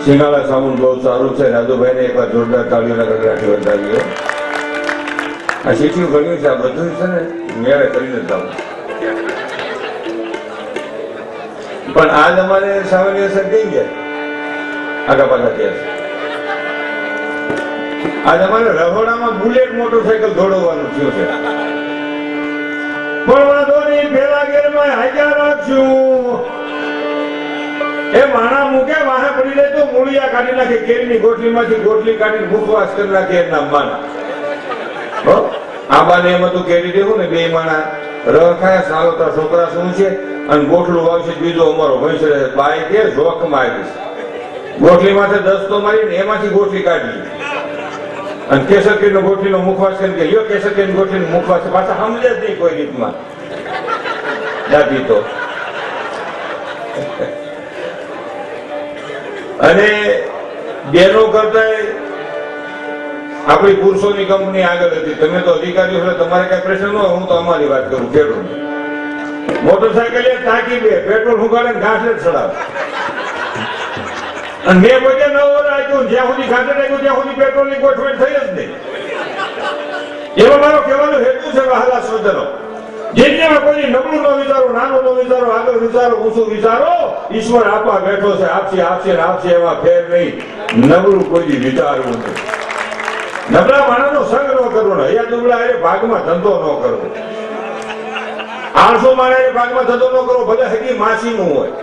સિંગાળા સામુન બહુ સારું છે. રાજુભાઈ ને એકવાર જોરદાર તાળીઓના ગગડાટી વધારીએ. આ શીખ્યું ઘણ્યું છે, આ બધું છે ને મેળે કરીને જ આવું. પણ આજ અમારે સામાન્ય અસર કઈ ગયા આગા પાછા ત્યાં છે. આજ અમારે રહોડામાં બુલેટ મોટરસાયકલ દોડવાનું થયું છે. પણ વાંધો નહીં, પેલા ગેરમાં હાજર રાખશું. એ માણા મૂકે વાહે પડી જાય તો મૂળિયા કાઢી નાખે, કેરીની ગોટલીમાંથી ગોટલી કાઢીને મુખવાસ કરી નાખે એના માના. આંબાને એમ હતું કેરી દેવું ને, બે માણા રહ ખાય, સાલો તાર છોકરા શું છે અને ગોઠલું વાવશે બીજો અમારો વંશ રહે. બાઈ કે જોખ મારીશ, ગોઠલી માથે 10 તો મારીને એમાંથી ગોઠલી કાઢી અને કેસરકીનો ગોઠલીનો મુખવાસ કરીને કે લ્યો કેસરકીની ગોઠલીનો મુખવાસ. પાછા સમજે જ નહીં કોઈ રીતમાં દાદી તો. અને બેનો કરતા આપણી પુરુષોની કંપની આગળ હતી. તમે તો અધિકારીઓ એટલે તમારે કઈ પ્રેશર ન હોય. હું તો અમારી વાત કરું. પેટ્રોલ મોટરસાયકલ ટાંકી બે પેટ્રોલ ઉગાડે ઘાસ જ ચડાવે. અને મેં બધે ન રાખ્યું, જ્યાં સુધી ઘાસ રાખ્યું ત્યાં સુધી પેટ્રોલ ની ગોઠવણ થઈ જ નહીં. એવો મારો કહેવાનો હેતુ છે વહાલા સ્વજનો, જિંદગીમાં કોઈ નબળું ન વિચારો, નાનું ન વિચારો, આગળ વિચારો, ઊંચું વિચારો. ઈશ્વર આપવા બેઠો છે, આપશે આપશે આપશે, એમાં ફેર નહીં. નબળું કોઈ વિચારવું નહીં. નબળા માણસનો સંગ ન કરવો, હૈયા દુબળા એ ભાગમાં ધંધો ન કરવો. 800 માણસ ભાગમાં ધંધો ન કરવો, ભલે હજી માસી નું હોય.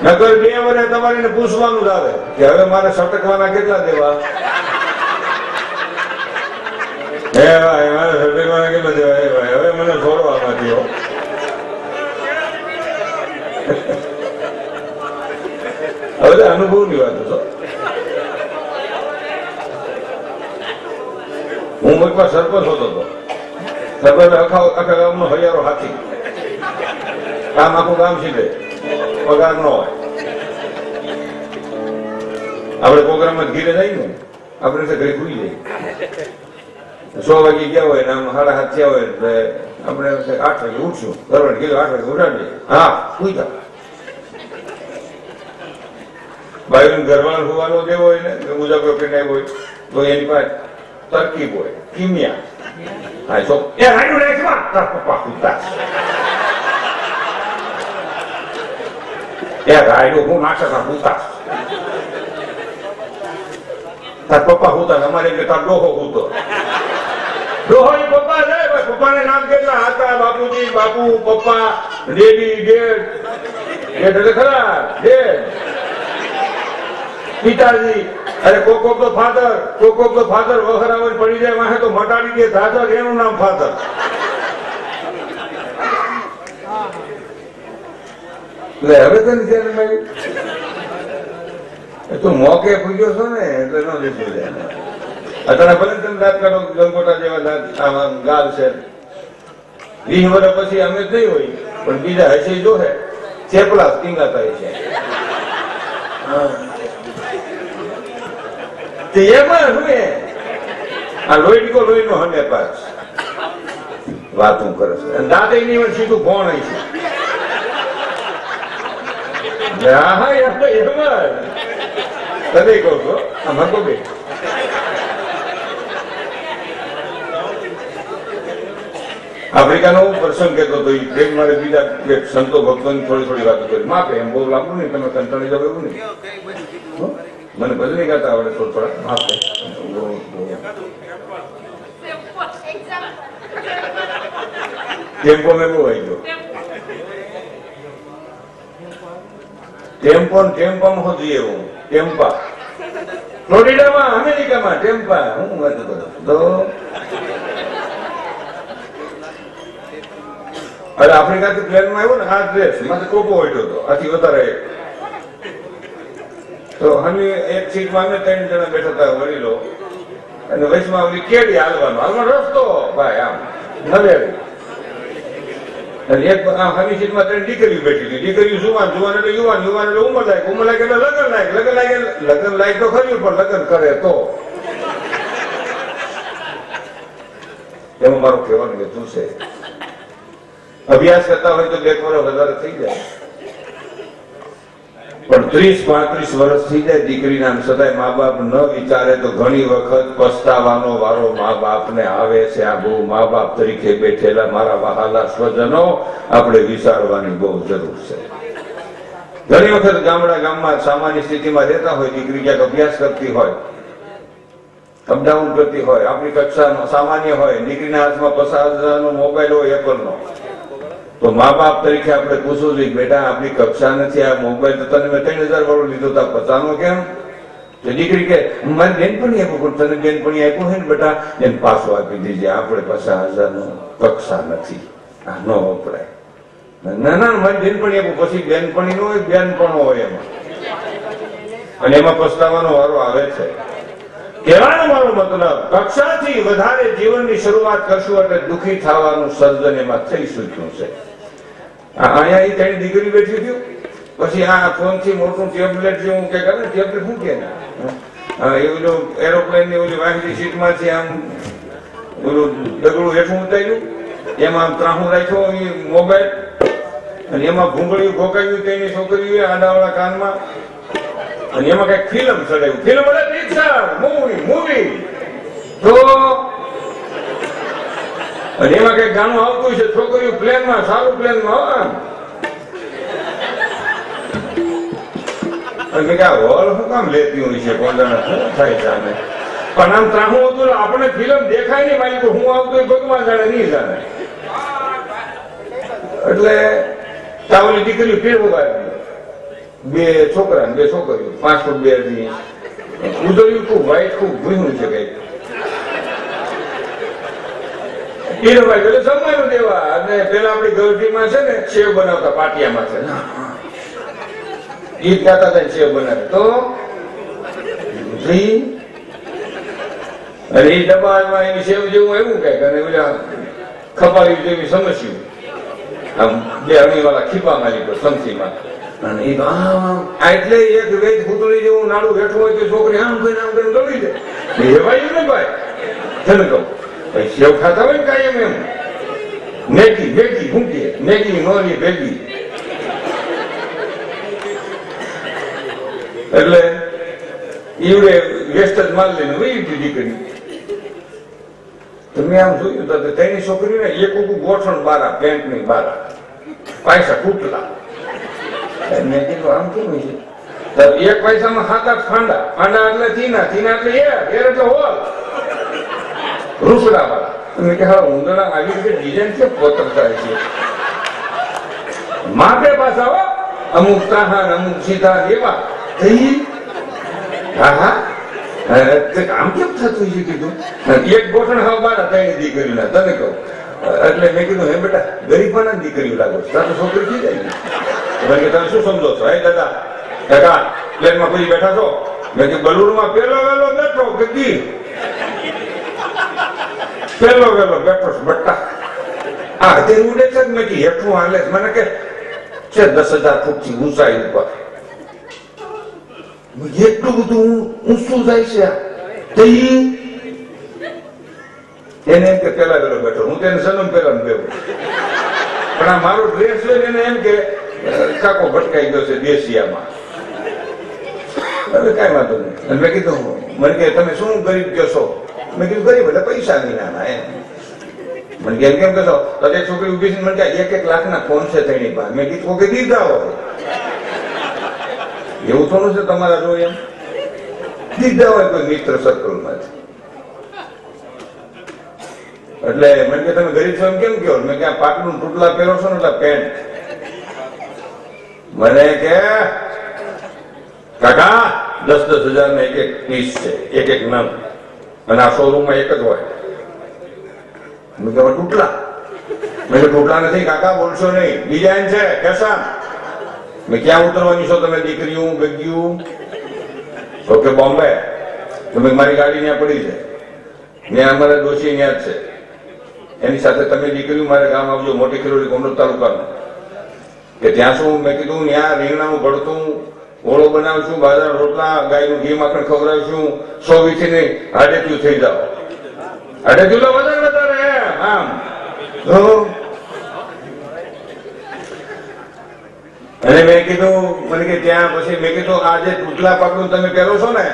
નકર 2 વર્ષે તમારે પૂછવાનું જ આવે કે હવે મારે સટકવાના કેટલા દેવા. હે ભાઈ મારે સટકવાના કેટલા દેવા? હે ભાઈ હવે મને છોડવામાંથી હો. હવે અનુભવની વાત હતો. હું એકવાર સરપંચ હોતો હતો. સરપંચ આખા ગામનો હૈયારો હાથી, કામ આખું ગામ સીધે, પગાર ન હોય. આપણે પ્રોગ્રામમાં ઘીરે જાય ને, આપણે ઘરે ખુલી જાય. 100 વાગે ગયા હોય ને આમ 7:30 થયા હોય એટલે આપણે 8 વાગે ઉઠશું. બરાબર કીધું 8 વાગે ઉઠાડીએ. હા સુઈ જા. ભાઈ ઘરવાળા હોવાનો દેવો હોય ને, મુજાફર કરીને આવ્યો હોય તો એની પાસે તરકીબ હોય, કિમિયા. હા તો એ રાયડું રાખવા તાર પપ્પા કૂદતા. એ રાયડું હું નાખતા કૂદતા. તાર પપ્પા કૂદતા, અમારે એટલે તાર ડોહો કૂદતો. ડોહો ની પપ્પા છે, પપ્પાને નામ કેટલા હતા? બાપુજી, બાપુ, પપ્પા, ડેડી, ડેડ. ડેડ એટલે ખરા ડેડ, પિતાજી. અરે કોક તો ફાધર, કોક તો ફાધર વખરાવન પડી જાય વાહે તો મટાડી દે દાદર, એનું નામ ફાધર. એટલે હવે તો નથી તું મોકે પૂછ્યો છો ને એટલે ન લીધું જાય. અત્યારે ભલે તમે દાંત કાઢો, ગંગોટા જેવા દાંત ગાલ છે. 20 વર્ષ પછી અમે જ નહીં હોય પણ બીજા હશે જોહે ચેપલા ટીંગાતા છે. એમાં શું આ લોહી લોહી નો હને પાસ વાત હું કરે છે. દાદા ની સીધું ભોણ છે. હા એમ તને કહું છો આમાં તો બે આફ્રિકાનો પ્રસંગ કહેતો હતો. પ્રેમ મારે બીજા સંતો ભક્તોની થોડી વાતો કરી. માપે એમ બહુ લાંબુ નહીં, તમે કંટાળી જાવ એવું નહીં. મને ભજની ગાતા આવડે થોડા માપે. ટેમ્પો મેં બહુ આવી ગયો. ટેમ્પામાં હોતી એવું ટેમ્પા ફ્લોરિડામાં, અમેરિકામાં ટેમ્પા. હું વાત કરું તો અરે આફ્રિકાથી પ્લેનમાં આવ્યો ને, આ ડ્રેસ માથે ટોપો વાટ્યો હતો, આથી વધારે. તો અમે એક સીટમાં અમે 3 જણા બેઠા હતા વડીલો, અને વચમાં ઓલી કેડી હાલવાનો રસ્તો ભાઈ આમ નવેડી. અને એક હમી સીટમાં 3 દીકરીઓ બેઠી હતી. દીકરીઓ જુવાન એટલે યુવાન એટલે ઉંમર લાયક એટલે લગ્ન લાયક તો ખરી, પણ લગ્ન કરે તો. એમાં મારું કહેવાનું કે તું છે અભ્યાસ કરતા હોય તો 2 વર્ષ વધારે થઈ જાય. પણ 30-35 વર્ષ થઈ જાય દીકરીના છતાંય મા બાપ ન વિચારે તો ઘણી વખત પસ્તાવાનો વારો મા બાપને આવે છે. આ બહુ મા બાપ તરીકે બેઠેલા મારા વહાલા સ્વજનો આપણે વિચારવાની બહુ જરૂર છે. ઘણી વખત ગામમાં સામાન્ય સ્થિતિમાં રહેતા હોય, દીકરી ક્યાંક અભ્યાસ કરતી હોય, અપડાઉન કરતી હોય, આપણી કક્ષામાં સામાન્ય હોય, દીકરીના હાથમાં 50,000નો મોબાઈલ હોય એપલનો, તો મા બાપ તરીકે આપણે પૂછવું જોઈએ, બેટા આપણી કક્ષા નથી, આ મોબાઈલ તો તને મેં 3,000 વાળો લીધો તો 50નો કેમ? તો દીકરી કે મારી બેનપણી આપ્યું, પણ તને બેનપણી આપ્યું હોય ને બેટા એને પાછું આપી દીજે, આપણે 50,000નો કક્ષા નથી, આ ન વપરાય. ના ના મારી બેનપણી આપ્યું, પછી બેનપણી નો હોય બેનપણો હોય એમાં, અને એમાં પસ્તાવાનો વારો આવે છે. કહેવાનો મારો મતલબ, કક્ષાથી વધારે જીવનની શરૂઆત કરશું એટલે દુઃખી થવાનું સર્જન એમાં થઈ શક્યું છે. અહીંયા એ તેની દીકરી બેઠી થયું, પછી આ ફોન થી મોટું ટેબ્લેટ જેવું કે કરે, ટેબ્લેટ શું કે એવું એરોપ્લેન ની ઓલી વાંકી સીટ માંથી આમ ઓલું ડગલું હેઠું ઉતાર્યું, એમાં આમ ત્રાહું રાખ્યો એ મોબાઈલ, અને એમાં ભૂંગળીયું ભોકાવ્યું તેની છોકરીઓ આડાવાળા કાનમાં, અને એમાં કઈક ફિલ્મ ચડાવ્યું, ફિલ્મ એટલે પિક્ચર, મૂવી તો, અને એમાં કઈક ગાણું આવતું છે, છોકરીઓ પ્લેનમાં, સારું પ્લેનમાં, અને કે હોલ શું કામ લેતી હોય છે, કોંડાના શું થાય જાણે, પણ આમ ત્રાહું હતું આપણે ફિલ્મ દેખાય નહીં, મારી હું આવતું ભગવાન જાણે નહીં જાણે. એટલે તાવલી દીકરીઓ ફેરવું આવી, 2 છોકરા 2 છોકરીઓ, 5 ફૂટ 2 ઇંચ, ઉદળ્યું ખૂબ, વ્હાઈટ ખૂબ, ભૂયું છે કઈ. હીરોભાઈ એટલે જમવાનું દેવા, અને પેલા આપણી ગરડીમાં છે ને સેવ બનાવતા પાટિયામાં છે, ગીત ગાતા હતા સેવ બનાવે તો, અને એ ડબ્બામાં એની સેવ જેવું એવું કઈક, અને ઓલા ખપાવી જેવી સમસ્યું, આમ 2 અણી વાળા ખીપામાં લીધો સમસીમાં, અને એ એટલે એક વેજ પૂતળી જેવું નાડું બેઠું હોય તો છોકરી આમ કરીને દોડી દે. એ ભાઈ ને ભાઈ તને કહું સેવ ખાતા હોય ને કાયમ એમ, મેગી શું કે મેગી નોની ભેગી, એટલે ઈવડે વેસ્ટ જ માલ લઈને વહી દીકરી. તમે આમ જોયું તો તેની છોકરીને એક ગોઠણ બારા, પેન્ટ ની બારા, પૈસા તૂટલા. મેં કીધું આમ કેમ છે? એક પૈસામાં 7-8 ફાંડા, ફાંડા એટલે થીના, થીના એટલે એર એટલે હોલ, રૂસડા વાળા. તમે કે હા ઉંદરડા આવી રીતે ડિઝાઇન છે, પોતર થાય છે, માપે પાછા હો, અમુક ત્રાહા અમુક સીધા એવા. હા આમ કેમ થતું છે કીધું, એક ગોઠણ હાવ બારા ત્રણ દીકરીના, તને કહું. એટલે મેં કીધું હે બેટા ગરીબાના દીકરીઓ લાગો છો, તારે છોકરી થઈ જાય ને, તમે શું સમજો છો? હે દાદા કાકા પ્લેનમાં કોઈ બેઠા છો? મેં કીધું બલુરમાં પેલો વેલો બેઠો કે દી પેલો વેલો બેઠો છો બટ્ટા. આ અત્યારે ઉડે છે મેં કીધું હેઠું હાલે મને કે છે 10,000 ફૂટ થી ઊંચાઈ ઉપર, એટલું બધું ઊંચું જાય છે. એને એમ કે પેલા વેલો બેઠો, હું તેને સનમ પેલા બેઠો, પણ આ મારો ડ્રેસ જોઈને એને એમ કે કાકો ભટકાઈ ગયો છે દેશિયામાં. હવે કઈ વાંધો નહીં. અને મેં કીધું મને કે તમે શું ગરીબ કહો છો? મેં કીધું ગરીબ એટલે પૈસા વિનાના એમ. મને કેમ કેમ કહેશો? તો એક છોકરી ઉભી છે મને કે 1-1 લાખના ફોન છે તેની પાસે. મેં કીધું કે દીધા હોય એવું થોડું છે તમારા જો એમ દીધા હોય કોઈ મિત્ર સર્કલમાંથી. એટલે મને કે તમે ગરીબ છો એમ કેમ કહો? મેં કે આ પાટલું ટૂટલા પહેરો છો ને એટલે પેન્ટ. મને કે કાકા 10,000 ના 1-1 પીસ છે, 1-1 નંગ, અને આ શોરૂમમાં એક જ હોય. મેં કે ટૂટલા? મેં ટૂટલા નથી કાકા, બોલશો નહીં, ડિઝાઇન છે કેસા. મેં ક્યાં ઉતરવાની છો તમે દીકરીઓ ગગ્યું? તો કે બોમ્બે. તો મેં મારી ગાડી ત્યાં પડી છે, મેં અમારા ડોશી ત્યાં જ છે, એની સાથે તમે દીકરીઓ મારે ગામ આવજો, મોટી ખીરોડી કોમરોડ તાલુકાનું. કે ત્યાં શું? મેં કીધું ત્યાં રીંગણાનું ભરતું, ઓળો બનાવશું, બાજરા રોટલા, ગાયનું ઘી માખણ ખવડાવશું, 100 વીથી નહીં 1.5 થઈ જાઓ. 1.5 વધારે આમ અને મેં કીધું, મને કે ત્યાં પછી મેં કીધું આ જે તૂટલા પાકું તમે પહેરો છો ને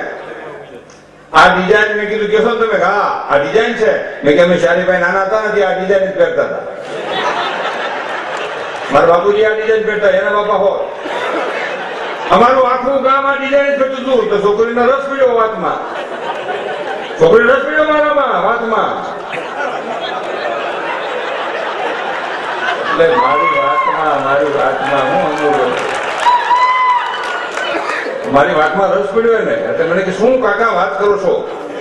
આ ડિઝાઇન, મેં કીધું કેશો તમે? હા આ ડિઝાઇન છે. મેં કે અમે શારીભાઈ નાના હતા નથી આ ડિઝાઇન જ પહેરતા હતા. મારા બાપુજી આ ડિઝાઇન પહેરતા, એના બાપા હોય. અમારું આખું ગામ આ ડિઝાઇન પહેરતું હતું. તો છોકરીનો રસ પડ્યો વાતમાં, છોકરી રસ પડ્યો મારામાં વાતમાં. એટલે મારી વાતમાં હું મારી વાતમાં રસ પડ્યો ને એટલે મને કે શું કાકા વાત કરો છો,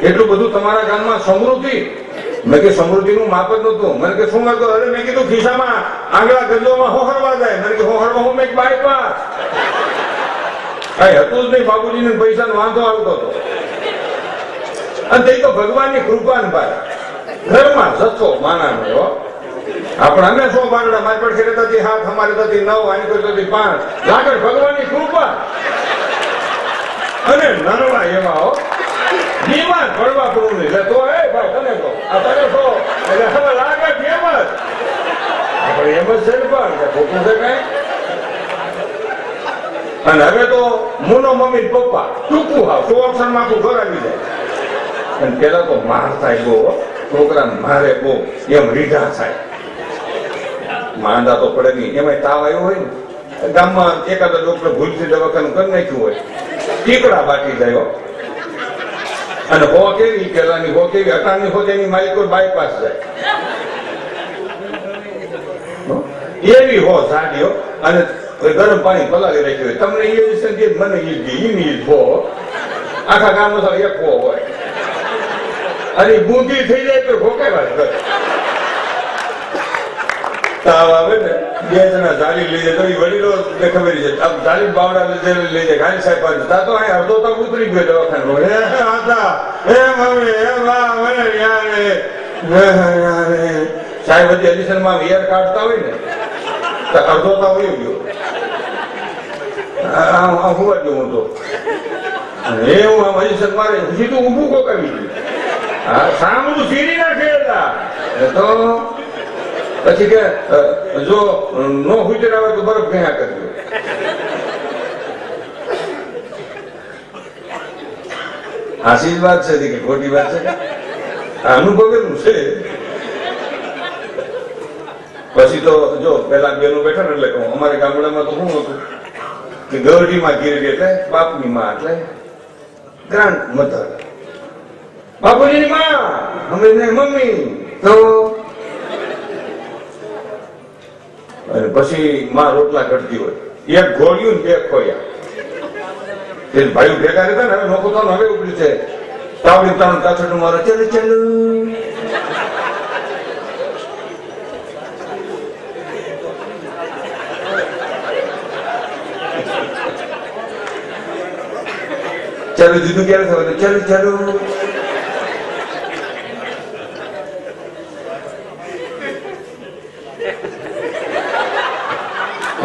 એટલું બધું તમારા ગામમાં સમૃદ્ધિ? મેં કે સમૃદ્ધિનું માપ જ નતું. મને કે શું વાત કરો? અરે મેં કીધું ખિસ્સામાં આંગળા ગંજોમાં હોહરવા જાય. મને કે હોહરવા હું મેં બાયપાસ કઈ હતું જ નહીં. બાબુજીને પૈસાનો વાંધો આવતો હતો. અને તે તો ભગવાનની કૃપાન ભાઈ ઘરમાં જથ્થો માના આપણે અમે 100 બારડા મારી પાસે રહેતા 7, અમારે થતી 9, આની કોઈ થતી 5. લાગે ભગવાનની કૃપા. અને નરવા એવા હો બીમાર પડવા પડવું નહીં. તો એ ભાઈ તને કહો આ તને કહો એટલે હવે લાગે એમ જ આપણે એમ જ છે ને પણ ખોટું છે કઈ. અને હવે તો મુનો મમ્મી પપ્પા ટૂંકું હાવ 100 અક્ષરમાં આખું ઘર આવી જાય. અને પેલા તો માર થાય બહુ, છોકરાને મારે બહુ, એમ રીઢા થાય. માંદા તો પડે નહીં. એમાં તાવ આવ્યો હોય ને ગામમાં એકાદો ડોક્ટર ભૂલથી દવાખાનું કરી નાખ્યું હોય, ટીકડા બાકી જાય. અને હો કેવી પેલાની હો કેવી અટાણની હો તેની માલિકો બાયપાસ જાય એવી હો સાડીઓ. અને ગરમ પાણી પલાળી રાખ્યું હોય. તમને એ વિશે મને ઈ હો આખા ગામનો સારો એક હો હોય. અને બુંદી થઈ જાય તો ભોકાય વાત કરે. તાવ આવે ને 2 જણા જાળી લઈ જાય તો વડીલો ખબર છે જાળી બાવડા લઈ જાય ગાડી સાહેબ તા તો અહીં અડધો તો ઉતરી ગયો દવાખાનો. સાહેબ હજી એડિશનમાં વેર કાઢતા હોય ને તો અડધો તો વયો ગયો. હું જ હું તો એવું આમ એડિશન મારે સીધું ઊભું કોકાવી ગયું. હા સામું સીરી નાખેલા તો પછી કે જો નો હુજર આવે તો બરફ ગયા કરજો. આશી વાત છે કે ખોટી વાત છે? અનુભવેલું છે. પછી તો જો પેલા બેનો બેઠા ને એટલે કહું અમારે ગામડામાં તો શું હતું કે ગરડીમાં ગીરી એટલે બાપની માં એટલે ગ્રાન્ડ મધર, બાપુજીની માં અમે મમ્મી. તો અને પછી માં રોટલા કરતી હોય, એક ઘોડિયું ને 2 ખોયા. ભાઈઓ ભેગા રહેતા ને હવે નોખું તો હવે ઉપડ્યું છે તાવડી તાણ કાછડું મારો ચાલુ ચાલુ. ચાલુ જુદું ક્યારે થયું? ચાલુ ચાલુ.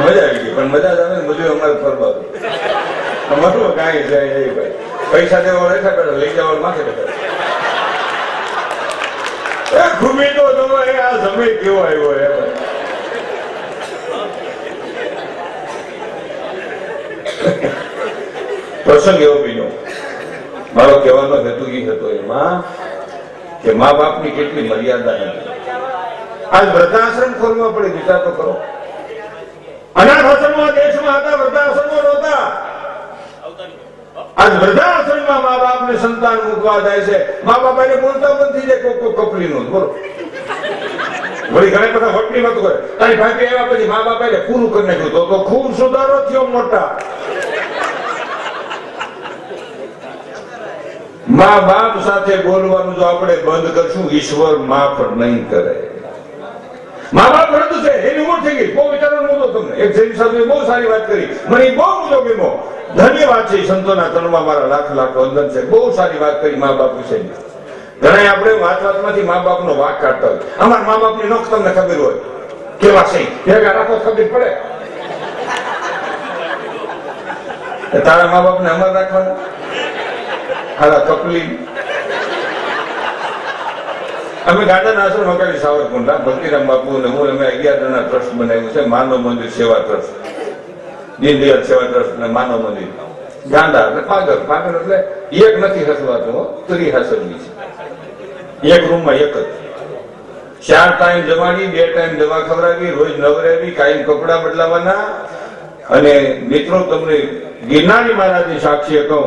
મજા આવી ગઈ. પણ મજા જ આવે ને બધું અમારે ફરવા અમારું કાંઈ જાય નહીં ભાઈ. પૈસા દેવા રેખા કરે લઈ જવા માથે કરે ઘૂમી તો તમે આ સમય કેવો આવ્યો હે. પ્રસંગ એવો બીજો મારો કહેવાનો હેતુ એ હતો એમાં કે મા બાપની કેટલી મર્યાદા હતી. આજ વૃદ્ધાશ્રમ ખોલવા પડે, વિચાર તો કરો. અનાથ આશ્રમો દેશમાં હતા, વૃદ્ધાશ્રમો નહોતા. આજ વૃદ્ધાશ્રમમાં મા બાપ ને સંતાન મૂકવા જાય છે. મા બાપ એને બોલતા બંધ થઈ જાય કોક કપલી નું. બોલો વળી ઘણા બધા વટની વાત કરે તારી ભાઈ આવ્યા પછી મા બાપ એને પૂરું કરી નાખ્યું તો ખૂબ સુધારો થયો મોટા. મા બાપ સાથે બોલવાનું જો આપણે બંધ કરશું ઈશ્વર માફ નહીં કરે. મા બાપ રદ છે એની ઉંમર થઈ ગઈ. બહુ વિચારવાનો મુદ્દો તમને એક જૈન સાધુએ બહુ સારી વાત કરી, મને બહુ મુદ્દો ગમ્યો. ધન્યવાદ છે સંતોના તનમાં મારા લાખ લાખ વંદન છે. બહુ સારી વાત કરી મા બાપ વિશે. ઘણા આપણે વાતમાંથી મા બાપ નો વાક કાઢતા હોય. અમારા મા બાપ ની નોખ તમને ખબર હોય કેવા છે ભેગા રાખો ખબર પડે. તારા મા બાપ ને અમારે રાખવાના હારા કપલી. અમે ગાર્ડન આશ્રમ અગાડી સાવરકુંડલા ભક્તિરામ બાપુ ને હું અમે 11 જણા ટ્રસ્ટ બનાવ્યું છે, માનવ મંદિર સેવા ટ્રસ્ટ. દીનદયાળ સેવા ટ્રસ્ટ ને માનવ મંદિર. ગાંડા એટલે પાગલ, પાગલ એટલે એક નથી હસવાતું, ત્રી હસવી છે એક રૂમમાં એક જ. 4 ટાઈમ જવાની, 2 ટાઈમ દવા ખવડાવી, રોજ નવરાવી, કાયમ કપડા બદલાવાના. અને મિત્રો તમને ગિરનારી મહારાજની સાક્ષીએ કહું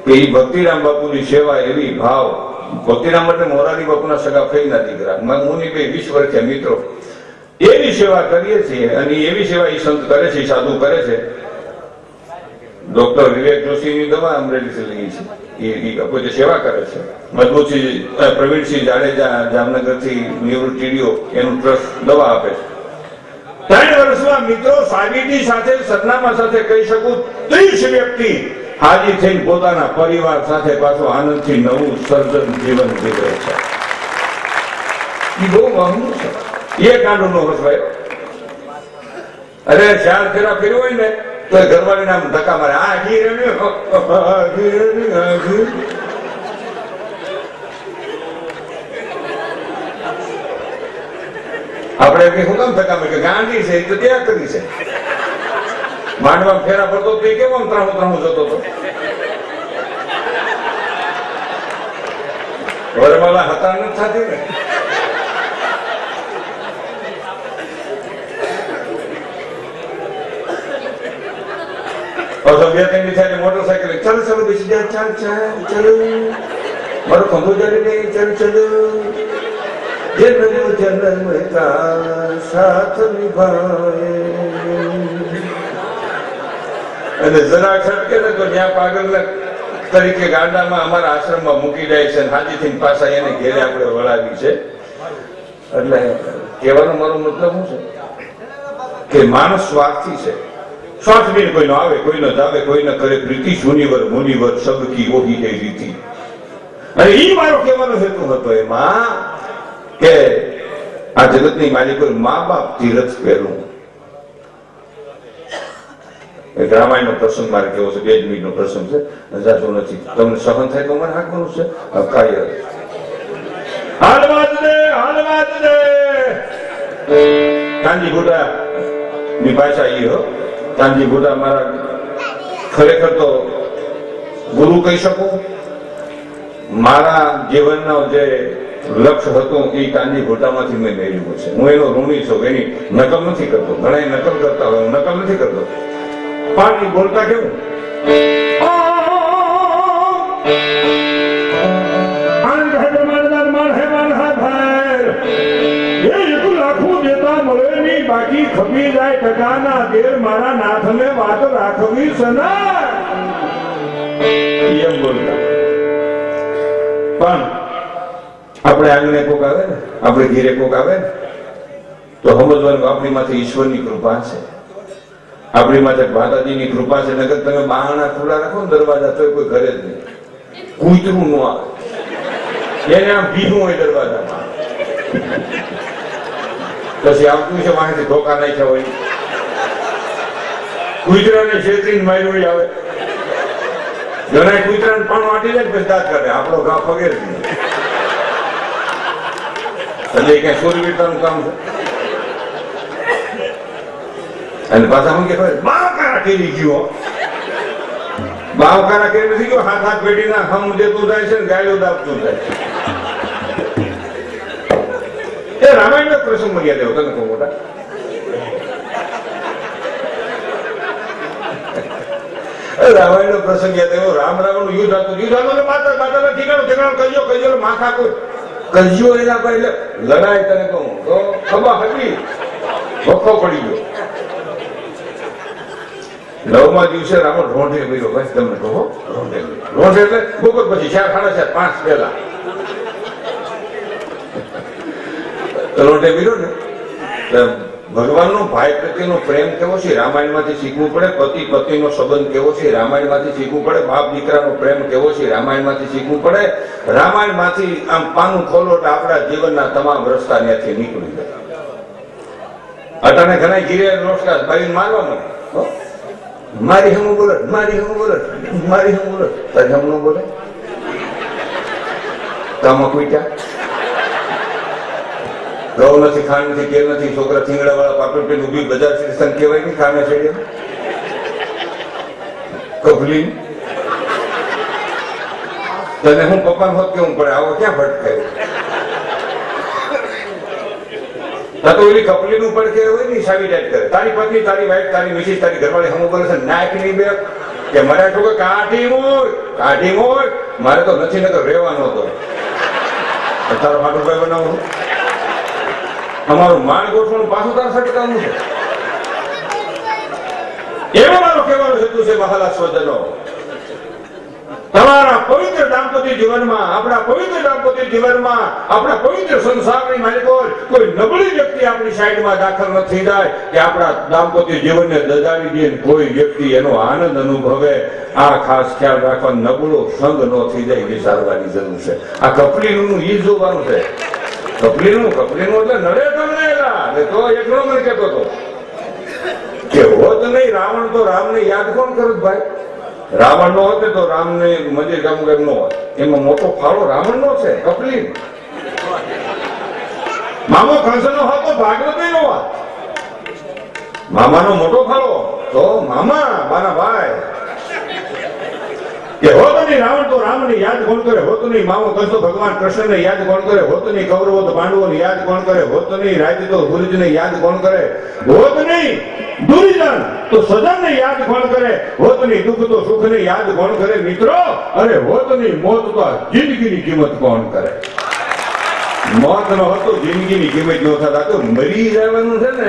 કે એ ભક્તિરામ બાપુની સેવા એવી ભાવ. ભક્તિરામ એટલે મોરારી બાપુના સગા ફઈના દીકરા, મુનિ બે 20 વર્ષે મિત્રો. એવી સેવા કરીએ છીએ અને એવી સેવા એ સંત કરે છે, સાધુ કરે છે. ડોક્ટર વિવેક જોશીની દવા અમરેલીથી લઈ છે, એ પોતે સેવા કરે છે. મજબૂતસિંહ પ્રવીણસિંહ જાડેજા જામનગરથી ન્યુરોટીડીઓ એનું ટ્રસ્ટ દવા આપે છે. 3 વર્ષમાં મિત્રો સાબિતી સાથે, સરનામા સાથે કહી શકું 30 વ્યક્તિ હાજી થઈને પોતાના પરિવાર સાથે પાછો આનંદથી નવું સર્જન જીવન જીવે છે. એ બહુ મહંગું છે. એ કાંડો નો હસવાય. અરે 4 ફેરા ફેર્યો હોય ને તો ઘરવાળી નામ ધક્કા મારે, આ ઘી આપણે શું કામ ધક્કા મારે, ગાંધી છે તો ત્યાં કરી છે. માંડવા ફેરા પડતો તે કેવો ત્રાણું જતો હતો. વરમાલા હતા નથી થતી ને. બે 3 થાય મોટરસાયકલ ચાલો ચાલો બેસી જાય, ચાલ ચાલ ચાલો મારો ખંભો જાડી ચાલ ચાલો જન્મ સાથ નિભાએ. અને જરા છટકે ને તો ત્યાં પાગલ તરીકે ગાંડામાં અમારા આશ્રમમાં મૂકી જાય છે. હાજીથી પાછા એને ઘેરે આપણે વળાવી છે. એટલે કહેવાનો મારો મતલબ શું છે કે માણસ સ્વાર્થી છે. સ્વાર્થ બિન કોઈનો આવે, કોઈ ન જાવે, કોઈ ન કરે પ્રીતિ, સુનિવર મુનિવર સબકી ઓહી હે રીતિ. અને એ મારો કહેવાનો હેતુ હતો એમાં કે આ જગતની માલિકો મા બાપ તીરથ પહેલું. રામાયણ નો પ્રસંગ મારે કેવો છે, 2 મિનિટ નો પ્રસંગ છે, જાતો નથી. તમને સહન થાય તો મારે હાંકવાનું છે. કાય હાલવાદ દે કાંજી ગોટા ની ભાષા ઈ હો. કાંજી ગોટા મારા ખરેખર તો ગુરુ કહી શકું. મારા જીવનનો જે લક્ષ્ય હતું એ કાંજી ગોટામાંથી મેં મેળવ્યું છે. હું એનો ઋણી છું. એની નકલ નથી કરતો. ઘણા નકલ કરતા હોય, હું નકલ નથી કરતો. પાણી બોલતા કેવું બાકી ખપી જાય ટકાના દેર મારા નાથને વાત રાખવી સના એમ બોલતા. પણ આપણે આંગણે કોક આવે ને, આપણે ઘીરે કોક આવે ને તો સમજવાનું આપણી માથે ઈશ્વરની કૃપા છે, આપણી માથે માતાજીની કૃપા છે. નગર તમે બહાણા ખુલ્લા રાખો ને દરવાજા તો કોઈ ઘરે જ નહીં. કૂતરું નું આવે, એને આમ ભીનું હોય દરવાજામાં. પછી આવતું છે વાંચી ધોકા નાખ્યા હોય, કૂતરાને છેતરીને માર્યું હોય આવે. ઘણા કૂતરાને પણ વાટી જાય પછી દાંત કાઢે, આપણો ઘા ફગે જ નહીં. એટલે ક્યાં સૂરવીરતાનું કામ છે. અને પાછા હું કે બાવકારા કરી ગયો, બાવકારા કરી નથી ગયો. હાથ પેઢીના હમ દેતું જાય છે ને ગાયો દાબતું જાય છે. એ રામાયણ નો પ્રસંગ મને યાદ આવ્યો. તને કહું મોટા, રામાયણ નો પ્રસંગ યાદ આવ્યો. રામ રાવણ નું યુદ્ધ હતું. યુદ્ધ હતું માતા માતાના ઠીકાણું કજ્યો કજ્યો માથા કોઈ કજ્યો એના ભાઈ લડાઈ. તને કહું તો ખબર હતી, વખો પડી ગયો. 9મા દિવસે રાવણ રોંઢે મળ્યો. ભાઈ તમને કહો રોંઢે એટલે બપોર પછી 4, 4:30, 5 પહેલા રોંઢે મળ્યો ને. ભગવાનનો ભાઈ પ્રત્યેનો પ્રેમ કેવો છે રામાયણ માંથી શીખવું પડે. પતિ પત્નીનો સંબંધ કેવો છે રામાયણ માંથી શીખવું પડે. બાપ દીકરાનો પ્રેમ કેવો છે રામાયણ માંથી શીખવું પડે. રામાયણ માંથી આમ પાનું ખોલો એટલે આપણા જીવનના તમામ રસ્તા ત્યાંથી નીકળી જાય. અટાણે ઘણા ગીરે નોટકા ભાઈ મારવા મને, મારી હમ બોલે, મારી હમ બોલે, મારી હમ બોલે. તારી હમ નો બોલે કામાં કુટ્યા. ઘઉં નથી, ખાંડ નથી, તેલ નથી. છોકરા થીંગડા વાળા પાપડ પેલું ઉભી બજાર સ્ટેશન કહેવાય નહીં ખાને છેડે. કપલી તને હું પપ્પા હોત કેવું પડે, આવો ક્યાં ભટકાય તો ઓલી કપલી નું પડકે હોય ને સાવી ટાઈપ કરે. તારી પત્ની, તારી વાઈફ, તારી મિસિસ, તારી ઘરવાળી હમું બોલે છે નાક ની બે કે મારે છોકરો કાઢી મોય મારે તો નથી નકર રહેવાનો હતો. તારો માટું ભાઈ બનાવું અમારું માન ગોઠવાનું પાછું તારા સાથે કામ છે. એવો મારો કહેવાનો હેતુ છે મહાલા સ્વજનો, તમારા પવિત્ર દાંપત્ય જીવનમાં, આપણા પવિત્ર દાંપત્ય જીવનમાં, આપણા પવિત્ર સંસારની માલિકો કોઈ નબળી વ્યક્તિ આપણી સાઈડમાં દાખલ ન થઈ જાય કે આપણા દાંપત્ય જીવનને દજાવી દે, કોઈ વ્યક્તિ એનો આનંદ અનુભવે. આ ખાસ ખ્યાલ રાખવા, નબળો સંગ ન થઈ જાય વિચારવાની જરૂર છે. આ કપલીનું ઈ જોવાનું છે. કપલીનું એટલે નડે તમને એટલે તો એકલો મને કહેતો હતો કે હોત નહીં રાવણ તો રામને યાદ કોણ કરું ભાઈ? રાવણ નો હોત તો રામ ને મંદિર કામ ન હોત. એમાં મોટો ફાળો રાવણ નો છે. કપલી મામો કંસ નો હોત તો ભાગવત નો હોત. મામાનો મોટો ફાળો તો મામા મારા ભાઈ કે હોત નહીં રાવણ તો રામ ને યાદ કોણ કરે? હોત નહીં મામો કંસ તો ભગવાન કૃષ્ણ ને યાદ કોણ કરે? હોત નહીં કૌરવો તો પાંડવો ને યાદ કોણ કરે? હોત નહીં રાજ તો ગુરુજ ને યાદ કોણ કરે? હોત નહીં દુર્યોધન તો સદન ને યાદ કોણ કરે? હોત નહીં દુઃખ તો સુખ ને યાદ કોણ કરે? મિત્રો અરે હોત નહીં મોત તો જિંદગીની કિંમત કોણ કરે? મોત ન હતો જિંદગીની કિંમત ન થતા તો મરી જવાનું છે ને,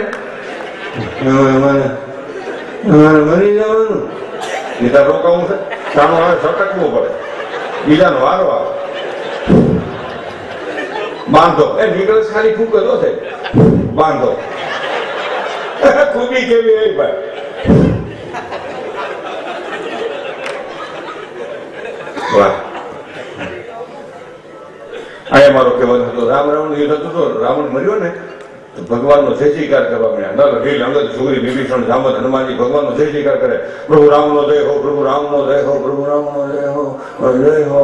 મરી જવાનું બીજા રોકાવું છે. સાનો આવે સટકવું પડે, બીજાનો વારો આવે. બાંધો એ નીકળે ખાલી ફૂંકે તો છે. બાંધો ખૂબી કેવી હોય ભાઈ. આ મારો કહેવાનું હતો. રાવણ યુદ્ધ હતું તો રાવણ મર્યો ને તો ભગવાનનો જય જયકાર કરવા મળ્યા. નલ ઢીલ અંગદ સુગ્રી વિભીષણ જામદ હનુમાનજી ભગવાનનો જય જયકાર કરે. પ્રભુ રામનો જય હો, પ્રભુ રામનો જય હો, પ્રભુ રામનો જય હો, જય હો.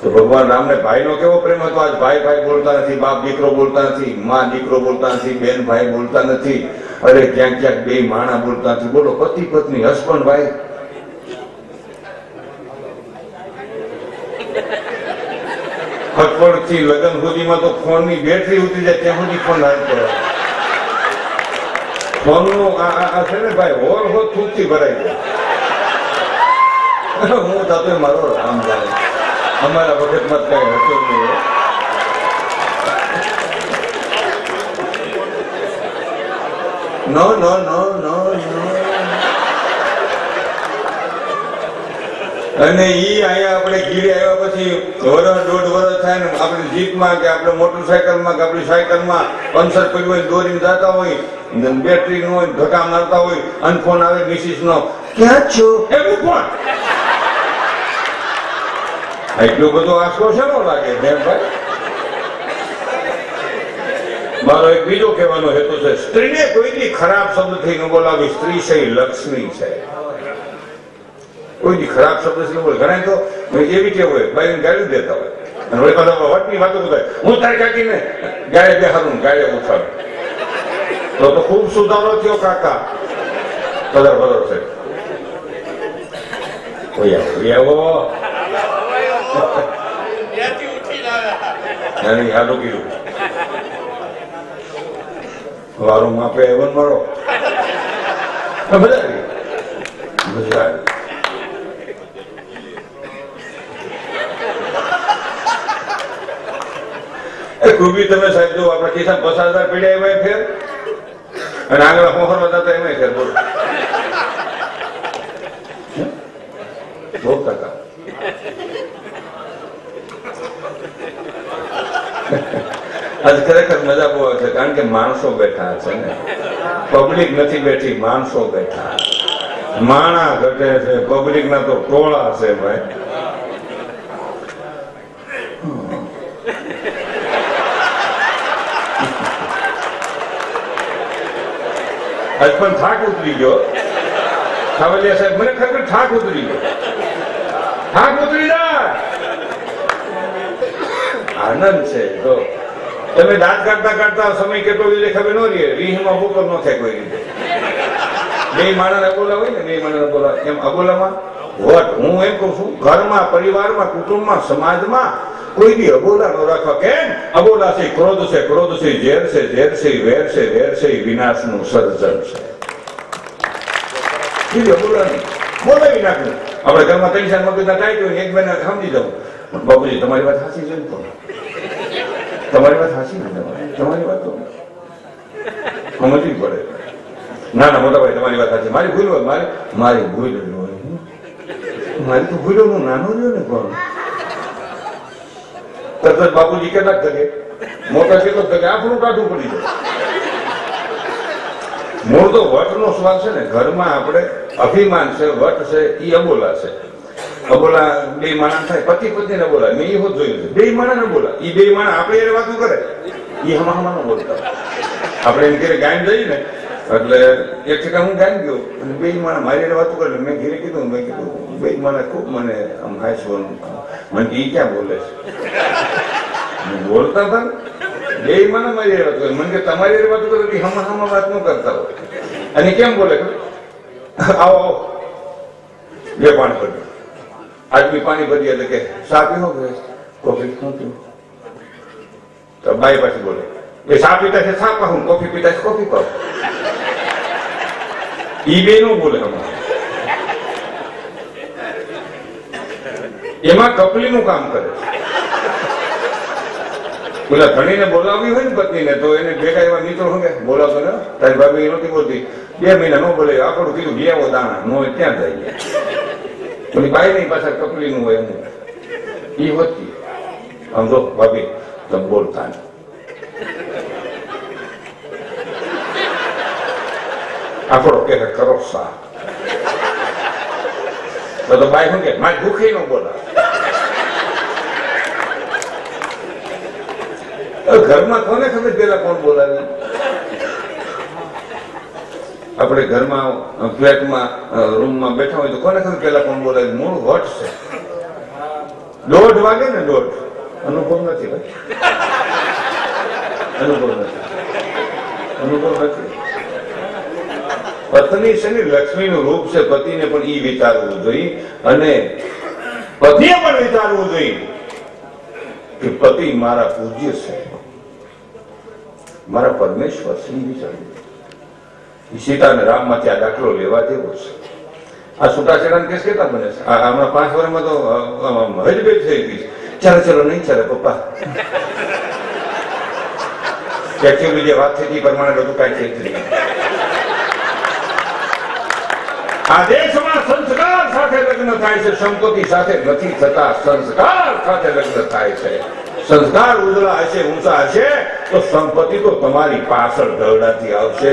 તો ભગવાન રામને ભાઈનો કેવો પ્રેમ હતો. આજ ભાઈ ભાઈ બોલતા નથી, બાપ દીકરો બોલતા નથી, માં દીકરો બોલતા નથી, બેન ભાઈ બોલતા નથી. અરે ક્યાંક ક્યાંક બે માણા બોલતા નથી. બોલો પતિ પત્ની, હસબન્ડ ભાઈ. ખટપડ થી લગ્ન સુધીમાં તો ફોન ની બેટરી ઉતરી જાય ત્યાં સુધી ફોન હાલતો. ફોન નું આ છે ને ભાઈ હોર હોત થૂકથી ભરાઈ જાય. હું થતો મારો રામ જાણે અમારા વખતમાં કઈ હતું નહીં. નો નો નો નો અને ઈ આયા આપણે ગીરે આવ્યા પછી વર્ષ દોઢ વર્ષ થાય ને આપણે જીપમાં કે આપણે મોટરસાયકલમાં કે આપણી સાયકલમાં પંચર પડ્યું હોય, દોરીને જતા હોય, બેટરી નો હોય, ધક્કા મારતા હોય, અનફોન આવે મિસિસ નો, ક્યાં છો એવું ફોન. એટલું બધું આશરો છે નો લાગે બેન ભાઈ. મારો એક બીજો કહેવાનો હેતુ છે, સ્ત્રીને કોઈની ખરાબ શબ્દથી ન બોલાવી. સ્ત્રી છે લક્ષ્મી છે. કોઈની ખરાબ શબ્દ છે બોલે. ઘણા તો એવી કેવું હોય ભાઈ ગાડી દેતા હોય અને વટની વાતો બધા હું તારી કાકીને ગાળે બેહારું, ગાળે ઉઠાડું. તો ખૂબ સુધારો થયો કાકા. કદર બદર છે. વારું માપે એવન મારો બધા ખૂબી તમે સાહેબ જો આપણા કિસ્સા 50,000 પીડ્યા એમાં ફેર અને આગળ મોહર હતા એમાં ફેર. બોલો બોલતા હતા આજ ખરેખર મજા બહુ આવે છે કારણ કે માણસો બેઠા છે ને, પબ્લિક નથી બેઠી, માણસો બેઠા. માણા ઘટે છે, પબ્લિક ના તો ટોળા છે ભાઈ. આજ પણ થાક ઉતરી ગયો. સાવલિયા સાહેબ મને ખરેખર થાક ઉતરી ગયો. થાક ઉતરી જાય. આનંદ છે. તો તમે દાંત કાઢતા કાઢતા સમય કેટલો રીતે ખબર ન રહે. રીહમાં બુકર ન થાય કોઈ રીતે. બે માણસ અબોલા હોય ને, બે માણસ અબોલા, એમ અબોલામાં વટ. હું એમ કઉ છું, ઘરમાં, પરિવારમાં, કુટુંબમાં, સમાજમાં કોઈ બી અબોલા ન રાખવા. કેમ? અબોલા છે ક્રોધ છે, ક્રોધ છે ઝેર છે, ઝેર છે વેર છે, વેર છે વિનાશનું સર્જન છે. અબોલા નહીં બોલાવી નાખવું. આપણે ઘરમાં 3 4 મગજના ટાઈટ હોય, એક બેને સમજી જવું, બાબુજી તમારી વાત સાચી છે, તમારી વાત સાચી ને, તમારી વાત તો સમજવી પડે. ના ના મોટા ભાઈ તમારી વાત સાચી, મારી ભૂલ હોય, મારી ભૂલ હોય, મારી તો ભૂલો નું નાનું રહ્યો ને. પણ તરત બાપુજી કેટલાક થકે, મોટા કેટલો થકે, આપણું કાઢવું પડી જાય. મૂળ તો વટનો સ્વાદ છે ને. ઘરમાં આપણે અભિમાન છે, વટ છે, એ અબોલા છે. અબોલા બે માણસ થાય, પતિ પત્ની ને બોલા, મેં એવું જોયું છે. બે માણસ ને બોલા, એ બે માણસ આપણે એને વાતું કરે, એ હમા ન બોલતા. આપણે એમ ઘરે ગાયન જઈએ ને, એટલે એક ટકા હું ગાયન ગયો અને બે માણસ મારી એને વાતું કરે. મેં ઘરે કીધું, મેં કીધું બે માણસ ખૂબ મને આમ હાઈસવાનું, મને એ ક્યાં બોલે છે બોલતા હતા. બે માણસ મારી વાત કરે, મને કે તમારી વાત કરો, હમા વાત ન કરતા હોય. અને કેમ બોલે? આવો આવો બે પાણી ભરી, આદમી પાણી ભરી, એટલે કે ચા પીવો કે કોફી શું પીવું? તો બાઈ પાછી બોલે, એ ચા પીતા છે ચા પાઉં, કોફી પીતા છે કોફી પાઉં. ઈ બે નું બોલે. એમાં કપલી નું કામ કરે. પેલા ધણીને બોલાવવી હોય ને પત્નીને, તો એને ભેગા એવા મિત્રો હોય, બોલાવતો ને તારી ભાભી નથી બોલતી, 2 મહિના ન બોલે, આપણું કીધું બેવો દાણા નો ક્યાં જાય. પેલી બાઈ નહીં પાછા કપલી નું હોય એમ એ હોતી. આમ જો ભાભી તમે બોલતા ને, આપણો કે કરો સા, તો બાઈ શું કે મારી ભૂખી નો બોલા. ઘરમાં કોને ખબર પેલા કોણ બોલાવે? આપણે ઘરમાં ફ્લેટમાં રૂમમાં બેઠા હોય તો કોને ખબર પેલા કોણ બોલાવે? મૂળ વટ છે. 1:30 વાગે ને 1:30. અનુભવ નથી ભાઈ, અનુભવ નથી, અનુભવ નથી. પત્ની છે ને લક્ષ્મીનું રૂપ છે, પતિને પણ ઈ વિચારવું જોઈએ અને પતિએ પણ વિચારવું જોઈએ કે પતિ મારા પૂજ્ય છે, મારા પરમેશ્વર છે. સીતા અને રામ માંથી આ દાખલો લેવા જેવો છે. આ છૂટાછેડા કેસ કેટલા બને છે? હમણાં 5 વર્ષમાં તો હજબેજ થઈ ગઈ. ચાલો ચાલો નહીં ચાલે પપ્પા, એકચ્યુઅલી જે વાત થઈ પ્રમાણે બધું કઈ ચેન્જ નહીં. આ દેશમાં સંસ્કાર સાથે લગ્ન થાય છે, સંપત્તિ સાથે નથી થતા. સંસ્કાર સાથે લગ્ન થાય છે. સંસ્કાર ઉજળા હશે, ઊંચા હશે તો સંપત્તિ તો તમારી પાછળ ઢળડાથી આવશે.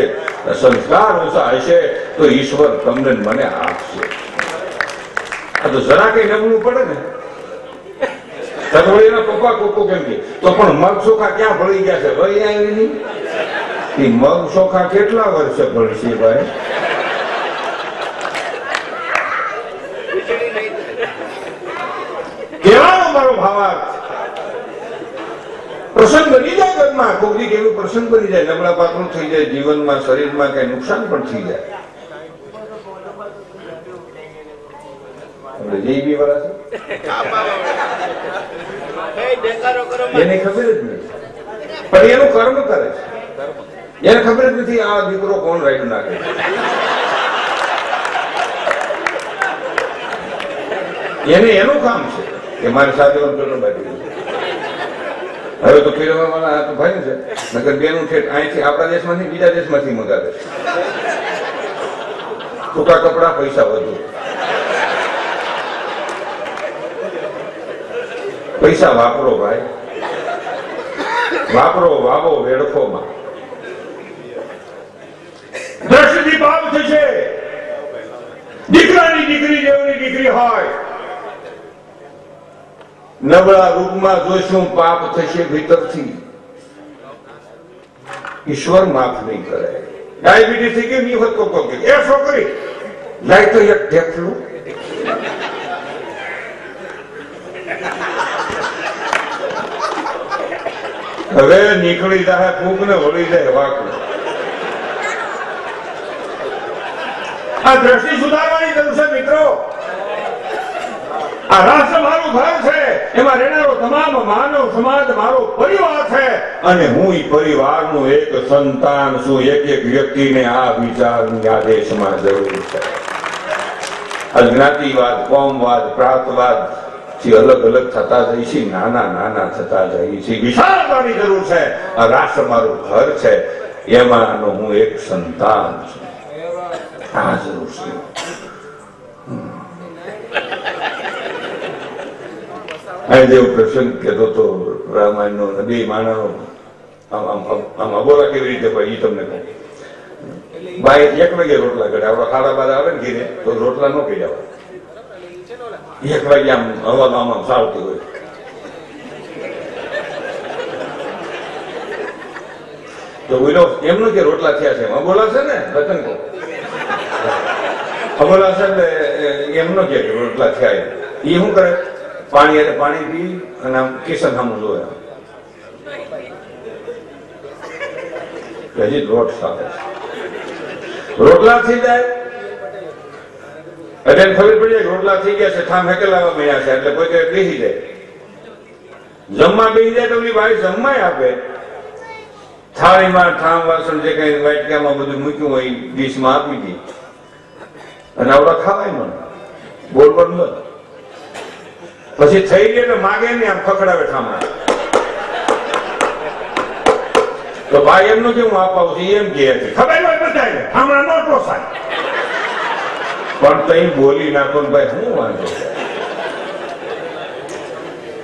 સંસ્કાર ઊંચા હશે તો ઈશ્વર તમને મને આપશે. આ તો જરા કઈ નબળું પડે ને, સગવડીના પપ્પા કોકો કેમ કે તો પણ મગ ચોખા ક્યાં ભળી ગયા છે? વળી આવી નહીં. મગ ચોખા કેટલા વર્ષે ભળશે ભાઈ? કેવાનો મારો ભાવાર્થ, પ્રસંગ બની જાય ઘરમાં. કોઈક એવો પ્રસંગ બની જાય, નબળા પાકનું થઈ જાય, જીવનમાં શરીરમાં કઈ નુકસાન પણ થઈ જાય. આપણે જેબી વાળા છે એને ખબર જ નથી, પણ એનું કર્મ કરે છે. એને ખબર જ નથી આ દીકરો કોણ રાઈડ નાખે. એને એનું કામ છે કે મારી સાથે પેલો બાકી. હવે તો ફેરવા વાળા તો ભાઈ છે, નગર બેનું છે અહીંથી આપણા દેશમાંથી બીજા દેશમાંથી મંગાવે છે. ટૂંકા કપડા, પૈસા વધુ. પૈસા વાપરો ભાઈ, વાપરો, વાવો વેડફોમાં. દ્રષ્ટિથી પાપ થશે. દીકરાની દીકરી જેવની દીકરી હોય, નબળા રૂપમાં જોશું પાપ થશે ભીતરથી. ઈશ્વર માફ નહીં કરે. ડાયાબિટીસ થઈ ગઈ નહીં હોત તો એ છોકરી લાય તો એક ઢેફલું. હવે નીકળી જાય ફૂગ ને વળી જાય વાકું. આ દ્રષ્ટિ સુધારવાની જરૂર છે મિત્રો. આ રાષ્ટ્ર મારું ઘર છે, એમાં રહેનારો તમામ માનવ સમાજ મારો પરિવાર છે અને હું એ પરિવારનો એક સંતાન છું. એક એક વ્યક્તિને આ વિચારની આદેશમાં જરૂર છે. જ્ઞાતિવાદ, કોમવાદ, પ્રાંતવાદ થી અલગ અલગ થતા જઈ છે, નાના નાના થતા જઈ છે. વિશાળતાની જરૂર છે. આ રાષ્ટ્ર મારું ઘર છે, એમાંનો હું એક સંતાન છું. આ જરૂર છે. જેવું પ્રસંગ કહેતો હતો રામાયણનો, બે માણસનો આમ અબોલા કેવી રીતે હોય એ તમને કહું. ભાઈ 1 વાગે રોટલા કરે, આપડે 12:30 આવે ને ઘીરે તો રોટલા ન કહી જવા. 1 વાગે આમ હવા આમ સાવતી હોય. તો બોલો એમનું કે રોટલા થયા છે, અબોલા છે ને રતન કહો, અબોલા છે એટલે એમનો કે રોટલા થયા. એ શું કરે, પાણી પી અને આમ કિશન સામું જોયા, હજી રોટ સાવે છે. રોટલા થઈ જાય એટલે ખબર પડી જાય રોટલા થઈ ગયા છે, ઠામ હેકેલાવા મળ્યા છે એટલે કોઈ કઈ બેસી જાય. જમવા બેસી જાય તો ભાઈ જમવાય આપે. થાળીમાં ઠામ વાસણ જે કઈ વાટકામાં બધું મૂક્યું હોય ડીશમાં આપી દી અને આવડા ખાવાય મને બોલવાનું બંધ. પછી થઈ ગઈ એટલે માગે ને આમ ખખડાવે ઠામણા. તો ભાઈ એમનું કે હું આપાવું છું એમ કે ખબર હોય બધાને ઠામણા ન ટોસાય, પણ તઈ બોલી નાખો ને ભાઈ શું વાંધો.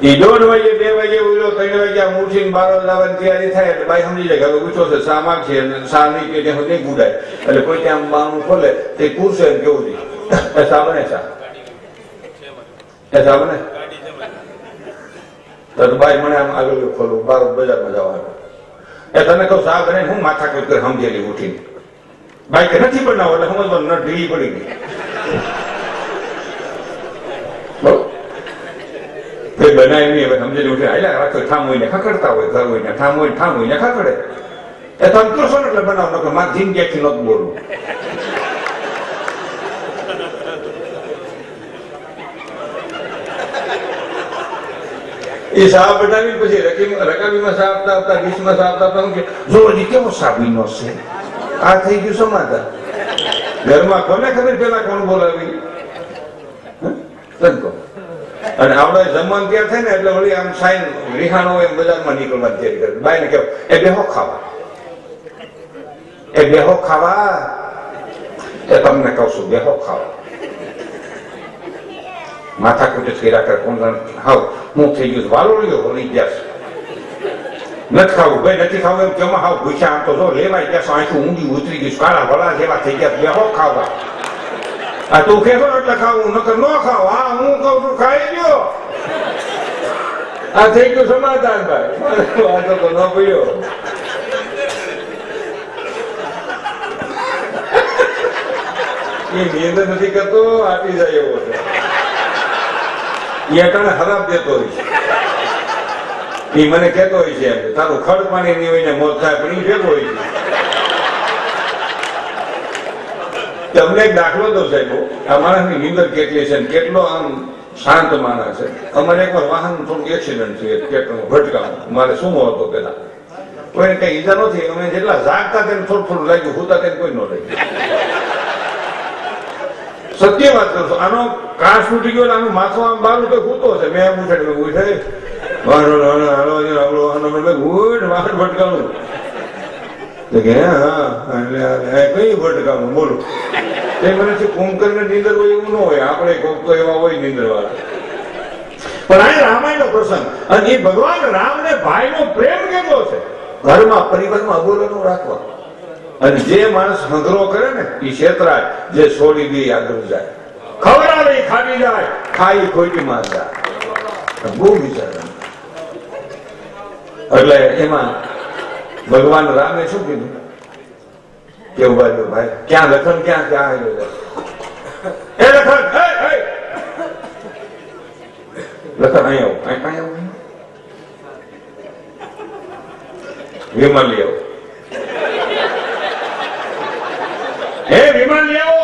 એ 1:30 વાગે 2 વાગે ઉઠ્યો, 3 વાગે આમ ઉઠીને 12 લાવવાની તૈયારી થાય એટલે ભાઈ સમજી જાય કે હવે ઉઠો છે, શા માંગશે, શા નહીં કે ત્યાં નહીં ગુડાય. એટલે કોઈ ત્યાં બાણું ખોલે તે પૂછે એમ કેવું નહીં શા બને, શા બને તો ભાઈ મને આમ આગળ ખોલું 12 બજારમાં જવાનું. એ તને કહું શા બને, હું માથા કોઈ કરી સમજેલી ઉઠીને ભાઈ કે નથી બનાવો એટલે સમજવાનું ન ઢીલી પડી ગઈ. બનાવી નહીં હવે સમજેલી ઉઠે આયલા રાખો ઠામ હોય ને ખખડતા હોય, ઘર હોય ને ઠામ હોય ને ખખડે. એ તમે કરશો ને એટલે બનાવો નકર મારે જિંદગીથી નહોતું બોલવું. એ સાહેબ બનાવી પછી રકાબીમાં સાહેબ આપતા ડીશમાં સાહેબ આપતા કે જો હજી કેવો સાબીનો છે, આ થઈ ગયું સમાધાન. ઘરમાં કોને ખબર પેલા કોણ બોલાવી તનકો. અને આવડે જમવાનું ત્યાં થાય ને એટલે વળી આમ સાઈન રિહાણો હોય બજારમાં નીકળવાની તૈયારી કરે. બાઈ ને કેવું એ બેહો ખાવા, એ બેહો ખાવા, એ તમને કહું છું બેહો ખાવા. માથા કુટે કર્યા કરે કોણ હાવ હું થઈ ગયું વાલોળ્યો વળી ગયા નથી ખાવું ભાઈ નથી ખાવું એમ કેમાં હાવ ભૂખ્યા આમ તો જો લેવાય ગયા આંખું ઊંડી ઉતરી ગયું, કાળા વડા જેવા થઈ ગયા, બેહો ખાવા. આ તું કેતો એટલે ખાવું નકર ન ખાવ. હા હું કઉ છું ખાઈ ગયો, આ થઈ ગયું સમાધાન ભાઈ. વાંધો તો ન પડ્યો. એ નિયંત્ર નથી કરતો, આપી જાય એવો છે. એ અટાણે ખરાબ દેતો હોય છે. એ મને કેતો હોય છે તારું ખડ પાણી નહીં હોય ને મોત થાય, પણ એ ભેગો હોય છે. અમને એક દાખલો દો સાહેબ, આ માણસની નીંદર કેટલી છે, કેટલો આમ શાંત માણસ છે. અમારે એકવાર વાહન થોડું એક્સિડન્ટ થયું, કેટલું ભટકાવું. મારે શું હતો પેલા કોઈને કઈ ઈજા નથી. અમે જેટલા જાગતા તેને થોડું થોડું લાગ્યું, હોતા તેને કોઈ ન લાગ્યું. સત્ય વાત કરું છું. આનો કાચ તૂટી ગયો, આનું માથું આમ બારું તો ભૂતો છે. મેં એમ ઉઠાડી ઉઠાય વાહન ભટકાવું કઈ ભટકાવું બોલું. એ મને કુંભકર્ણ નીંદર હોય એવું ન હોય, આપણે કોક તો એવા હોય નીંદર વાળા. પણ આ રામાયણનો પ્રસંગ અને એ ભગવાન રામ ને ભાઈ નો પ્રેમ કેટલો છે. ઘરમાં પરિવારમાં અબોલનું રાખવા. અને જે માણસ હંગરો કરે ને એ છેતરાય, જે છોડી દે આગળ જાય, ખવડાવે ખાવી જાય, ખાઈ ખોટી માં જાય. બહુ વિચાર. એટલે એમાં ભગવાન રામે શું કીધું કેવું ભાઈ ભાઈ ક્યાં લખન ક્યાં આવ્યો એ લખન લખન અહીંયા આવો વિમાન લઈ આવો. વિમાન લઈ આવો,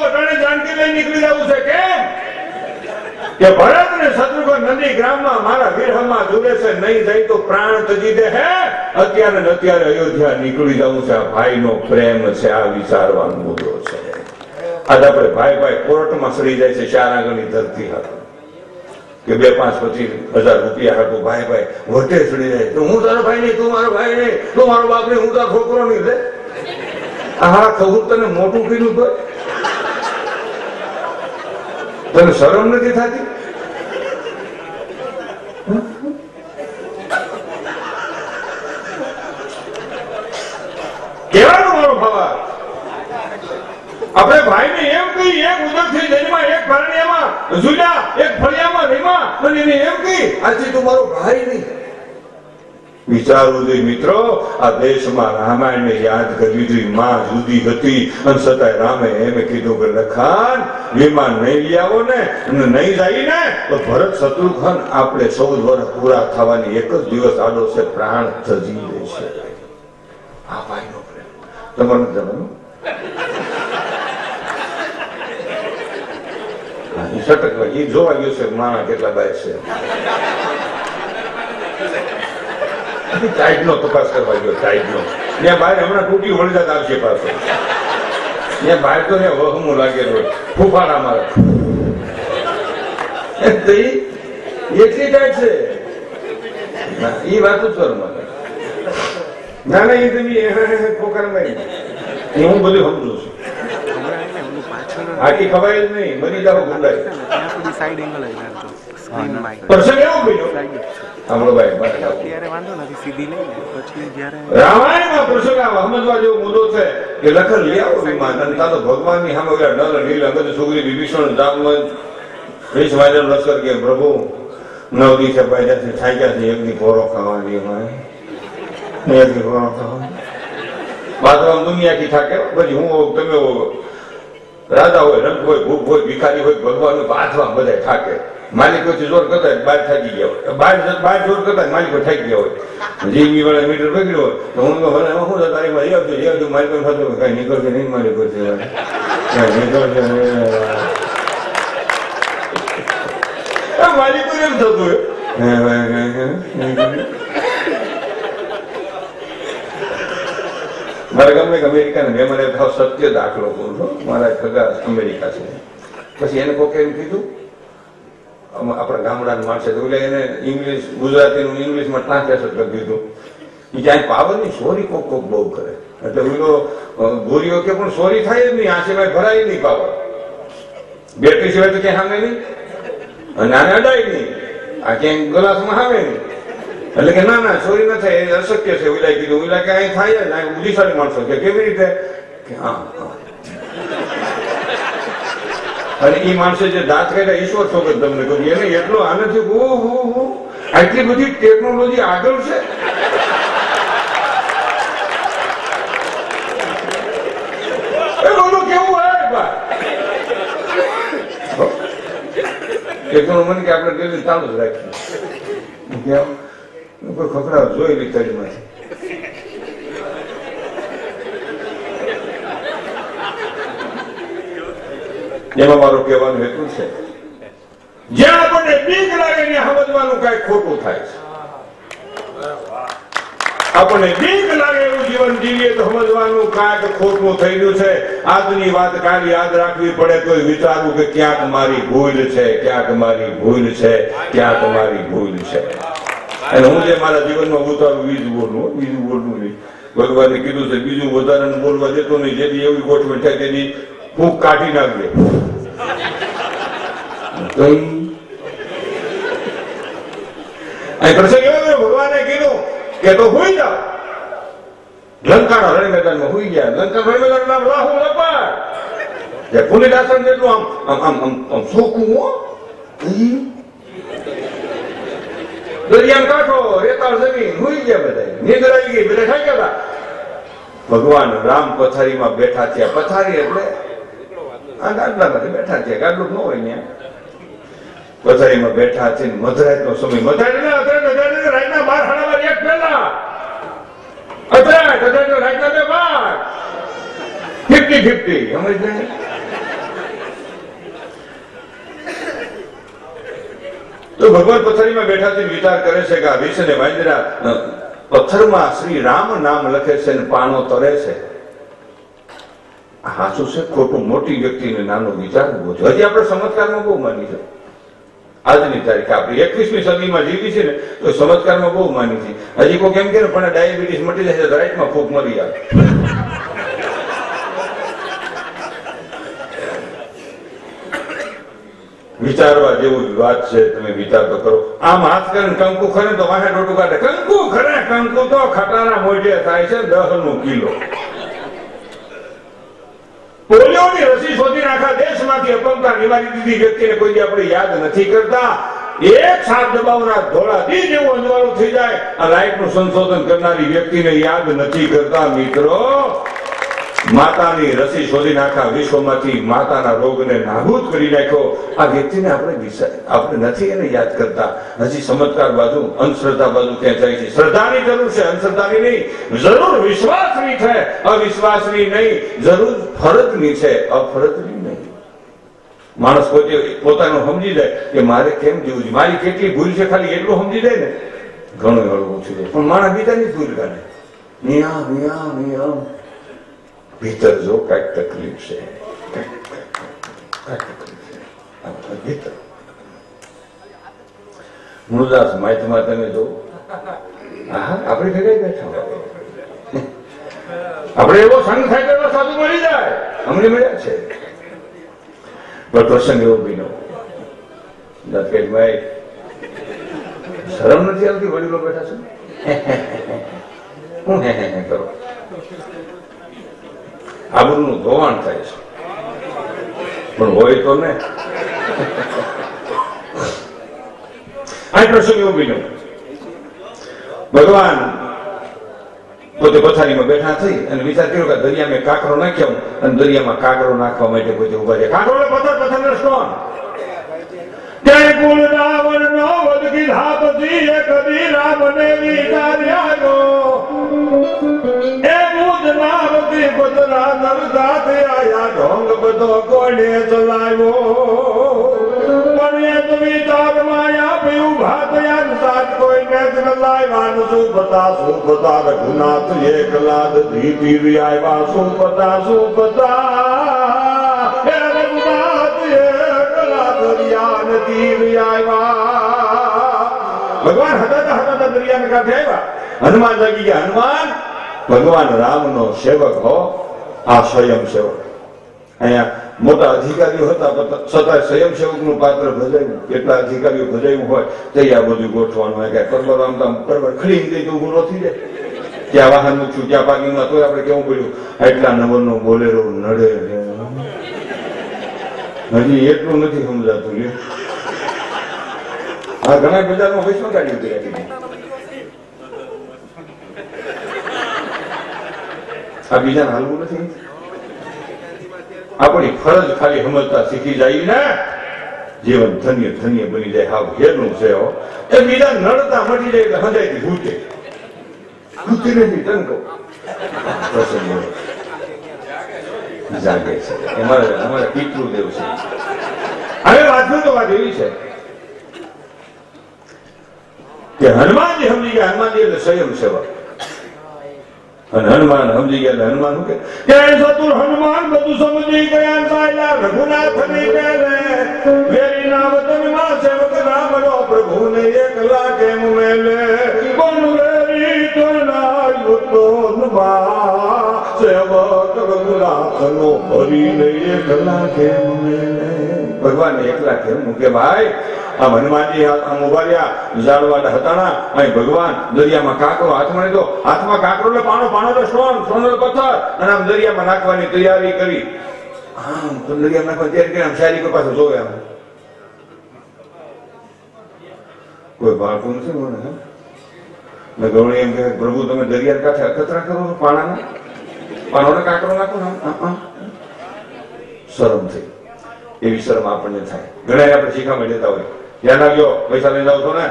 નીકળી જવું છે. કેમ કે ભરત ને શત્રુઘ્ન નંદી ગ્રામમાં મારા વિરહમાં ઝૂલે છે, નહીં જાય તો પ્રાણ તજી દે હે. અત્યારે ને અત્યારે અયોધ્યા નીકળી જવું છે. આ ભાઈનો પ્રેમ છે, આ વિચારવાનો મુદ્દો છે. આજ આપણે ભાઈ ભાઈ કોર્ટમાં સડી જાય છે 4 આંગળની ધરતી હાથ કે 2-5-25,000 રૂપિયા હાટું ભાઈ ભાઈ વટે સડી જાય. તો હું તારો ભાઈ નહીં, તું મારો ભાઈ નહીં, તું મારો બાપ નહીં, હું તારો છોકરો નહીં. લે હા કહું તને મોટું કીધું તો તને શરમ નથી થતી? કેવાનો મારો ભાવા આપણે ભાઈને એમ કહી, એક ઉદરથી જન્મા, એક પરણ્યામાં ઝૂલ્યા, એક ફળિયામાં રીમા, અને એને એમ કહી આજે તું મારો ભાઈ નહીં. વિચારવું જોઈએ મિત્રો, આ દેશમાં રામાયણને યાદ કરવી જોઈએ. માં જુદી હતી અને છતાંય રામે એમ કીધું કે લખાણ વિમાન નહીં લઈ આવો ને અને નહીં જાય ને તો ભરત શત્રુઘ્ન આપણે 14 વર્ષ પૂરા થવાની એક જ દિવસ આડો છે, પ્રાણ તજી દેશે. આ ભાઈનો પ્રેમ તમારે જવાનું એ જોવા ગયો છે માણા કેટલા બાય છે. ટાઈટ નો તપાસ કરવા ગયો. ટાઈટ નો ત્યાં બહાર હમણાં તૂટી વળજાત આવશે પાછો. ત્યાં બહાર તો વહમું લાગેલું ફૂફાડા મારે એટલી ટાઈટ છે. એ વાત જ કર મને. ના ના એ તમે ખોખારમાં હું બધું સમજુ છું. આખી ખવાય જ નહીં, બની જાવ ગુંડાય. પ્રસંગ એવો બન્યો રામાયણમાં પ્રસંગ સમજવા જેવો મુદ્દો છે કે લખન લઈ આવો વિમાન અને તા તો ભગવાનની સામે નલ નીલ અંગદ સુગ્રીવ વિભીષણ જામવંત 20 માઇલનો લશ્કર કે પ્રભુ 9 દિવસે પાડ્યા છે, થાક્યા છે, એક દી ઘોડો ખાવાની એક દી ઘોડો ખાવાની બાદ દુનિયા કી થાકે. પછી હું તમે રાજા હોય, રંગ હોય, ભૂખ હોય, ભિખારી હોય, ભગવાન બાથવા બધા થાકે. માલિકોથી જોર કરતા બહાર થાકી ગયા હોય, બહાર જોર કરતા માલિકો થાકી ગયા હોય. જીવી વાળા મીટર પકડ્યો હોય તો હું શું તારીખમાં આવજો માલિકો થતો કઈ નીકળશે નહીં, માલિકો છે નીકળશે માલિકો એમ થતું હોય. મારા ગમે અમેરિકાને મેં મને સત્ય દાખલો કરું છું. મારા ખગા અમેરિકા છે. પછી એને કોકે એમ કીધું આપણા ગામડાના માણસે તો એને ઇંગ્લિશ ગુજરાતીનું ઇંગ્લિશમાં ટ્રાન્સલેશન કરી દીધું. એ ક્યાંય પાવરની સોરી કોક કોક બહુ કરે એટલે પેલો ગોરીઓ કે પણ સોરી થાય જ નહીં, આ સિવાય ભરાય નહીં પાવર, બેટરી સિવાય તો ક્યાંય સામે નહીં અને આને અડાય નહીં, આ ક્યાંય ગ્લાસમાં સામે નહીં. એટલે કે ના ના ચોરી ન થાય, એ અશક્ય છે. ઓલા કીધું ઓલા કે અહીં થાય ને બુદ્ધિશાળી માણસો કે કેવી રીતે કે હા. અને એ માણસે જે દાંત કાઢ્યા ઈશ્વર છોકર તમને કહ્યું એને એટલો આનંદથી આટલી બધી ટેકનોલોજી આગળ છે. બોલો કેવું હોય ટેકનોલોજી કે આપણે ડેલી ચાલુ જ રાખીએ. કોઈ ખખડાવ જોઈ લીધી માંથી એમાં મારો કહેવાનો હેતુ છે જ્યાં આપણને બીક લાગે ને સમજવાનું કઈ ખોટું થાય છે. આપણને બીક લાગે એવું જીવન જીવીએ તો સમજવાનું કાંઈક ખોટું થઈ ગયું છે. આજની વાત કાલ યાદ રાખવી પડે તો વિચારવું કે ક્યાંક મારી ભૂલ છે, ક્યાંક મારી ભૂલ છે, ક્યાંક મારી ભૂલ છે. અને હું જે મારા જીવનમાં ઉતારું બીજું બોલવું નહીં. ભગવાને કીધું છે બીજું વધારે બોલવા દેતો નહીં. જેથી એવી ગોઠવણ થાય તેની ફૂંક કાઢી નાખજે. પ્રસંગ એવો ભગવાને કીધું કે તો હુઈ જાઓ. લંકાના રણ મેદાનમાં હુઈ ગયા. લંકા રણ મેદાન નામ રાહુ લપાડ પુનિદાસન જેટલું આમ આમ આમ આમ સોકું દરિયા કાંઠો રેતાળ જમીન હુઈ ગયા. બધા નીંદર આવી ગઈ, બધા થઈ ગયા. ભગવાન રામ પથારીમાં બેઠા થયા. પથારી એટલે આ ગાડલામાંથી બેઠા થયા, ગાડલું ન હોય ત્યાં. પથારીમાં બેઠા છે. મધરાત નો સમય. મધરાતના 12 સાડા 1 પહેલા રાતના 2 50-50 સમજ તો ભગવાન પથારીમાં બેઠા છે, વિચાર કરે છે કે આ વિષ અને વાંદરા પથ્થરમાં શ્રી રામ નામ લખે છે અને પાનો તરે છે. હાચું છે ખોટું? મોટી વ્યક્તિને નાનો વિચાર ઉભો છે. હજી આપણે ચમત્કારમાં બહુ માની છે. આજની તારીખે આપણે 21મી સદીમાં જીવી છે ને તો ચમત્કારમાં બહુ માની છે. હજી કોઈ કેમ કે પણ ડાયાબિટીસ મટી જાય તો રાઈટમાં ફૂંક મરી જાય. વિચારવા જેવું વાત છે. તમે વિચાર તો કરો. આમ હાથ કરીને કંકુ ખરે તો વાહે ડોટું કાઢે. કંકુ ખરે, કંકુ તો ખટાના મોઢે થાય છે 10 કિલો. પોલિયોની રસી શોધીને આખા દેશમાંથી અપંગતા નિવારી દીધી વ્યક્તિને કોઈ આપણે યાદ નથી કરતા. એક સાત દબાવના ધોળા દી જેવું અંજવાળું થઈ જાય આ લાઈટનું સંશોધન કરનારી વ્યક્તિને યાદ નથી કરતા. મિત્રો, માતાની રસી શોધીને આખા વિશ્વમાંથી માતાના રોગને નાબૂદ કરી નાખ્યો આ વ્યક્તિને આપણે નથી એને યાદ કરતા. હજી ચમત્કાર બાજુ, અંધશ્રદ્ધા બાજુ ક્યાં જાય છે? શ્રદ્ધાની જરૂર છે, અંધશ્રદ્ધાની નહીં. જરૂર વિશ્વાસની છે, અવિશ્વાસની નહીં. જરૂર ફરજની છે, અફરજની નહીં. માણસ પોતાનું સમજી જાય કે મારે કેમ જીવવું છે, મારી કેટલી ભૂલ છે, ખાલી એટલું સમજી જાય ને ઘણું હળવું છે. પણ માણસ બીજાની ભૂલ કાઢે. ભીતર જો કઈક તકલીફ છે, ભીતર. મુરદાસ માહિતીમાં તમે જો આપણે ભેગા બેઠા આપણે એવો સંગ થાય તો સાધુ મળી જાય. અમને મળ્યા છે. પણ પ્રસંગ એવો બીનો ભાઈ શરમ નથી આવતી? વડીલો બેઠા છે હું હે કરો. આબરૂનું ધોવાણ થાય છે પણ હોય તો ને. આ પ્રસંગ એવું બીજો. ભગવાન પોતે પથારીમાં બેઠા થઈ અને વિચાર કર્યો કે દરિયામાં કાંકરો નાખ્યો અને દરિયામાં કાંકરો નાખવા માટે પોતે ઉભા છે. કાંકરો પથ્થર કોણ? જય કુલ રાવણ નો વધ કીધા પછી કદી રામને વિચાર્યો એ બુધ નાવતી પતરા નરદાત આયા ઢોંગ બધો કોને ચલાવ્યો. પણ એ તો વિચારમાં આપી ઉભા થયા સાત કોઈ ને જ ન લાવ્યા. સુપતા રઘુનાથ એકલાદ ધીરી આવ્યા. સુપતા હે રઘુનાથ એકલાદ દરિયા તીર આવ્યા. ભગવાન હતા દરિયાને કાંઠે આવ્યા. હનુમાન જાગી ગયા. હનુમાન ભગવાન રામનો સેવક હો, આ સ્વયં સેવક. અહીંયા મોટા અધિકારીઓ હતા છતાં સ્વયં સેવકનું પાત્ર ભજાયું. કેટલા અધિકારીઓ ભજાયું હોય તો આ બધું ગોઠવાનું. પરબર આમ તો પરબર ખડી દઈ તો ઊભું ન થઈ જાય. ક્યાં વાહન મૂક્યું, ક્યાં પાર્કિંગમાં, તો આપણે કેવું પડ્યું એટલા નંબરનો બોલેરો નડે. હજી એટલું નથી સમજાતું. આ ઘણા બજારમાં વૈષ્ણવ કાઢ્યું હતી. આ બીજાને હાલવું નથી. આપણી ફરજ ખાલી સમજતા શીખી જાય ને જીવન ધન્ય ધન્ય બની જાય. હાવ હેરનું છે. એ બીજા નડતા મટી જાય એટલે હજાયથી ભૂતે ભૂતી નથી. તનકો જાગે છે. અમારા પિતૃદેવ છે. હવે વાંચવું તો વાત એવી છે કે હનુમાનજી સમજી ગયા. હનુમાનજી એટલે સ્વયં સેવક. અને હનુમાન સમજી ગયા. હનુમાન શું કે સતુર હનુમાન બધું સમજી ગયા. સાયલા રઘુનાથ ની પહેલે વેરી ના વતનમાં સેવક રામ નો પ્રભુ ને એકલા કેમ મેલે. કોણ વેરી તો ના યુતો સેવક રઘુનાથ નો ભરી ને એકલા કેમ મેલે. ભગવાન એકલા કેમ મૂકે ભાઈ? આમ હનુમાનજી આમ ઉભા રહ્યા, ઝાડવાડા હતાણા. અહીં ભગવાન દરિયામાં કાંકરો હાથમાં લીધો. હાથમાં કાંકરો એટલે પાણો તો સોનો પથ્થર. અને આમ દરિયામાં નાખવાની તૈયારી કરી. આમ દરિયામાં નાખવાની તૈયારી કરી. આમ શાયરી કોઈ પાસે જોવે. આમ કોઈ બાળકો નથી મને ગવણી એમ કે પ્રભુ તમે દરિયા કાંઠે અખતરા કરો છો પાણોને કાંકરો નાખો ને. શરમ થઈ. એવી શરમ આપણને થાય. ઘણા આપણે શીખામણ દેતા હોય. ધ્યાન રાખજો, પૈસા લઈ જાવ છો ને,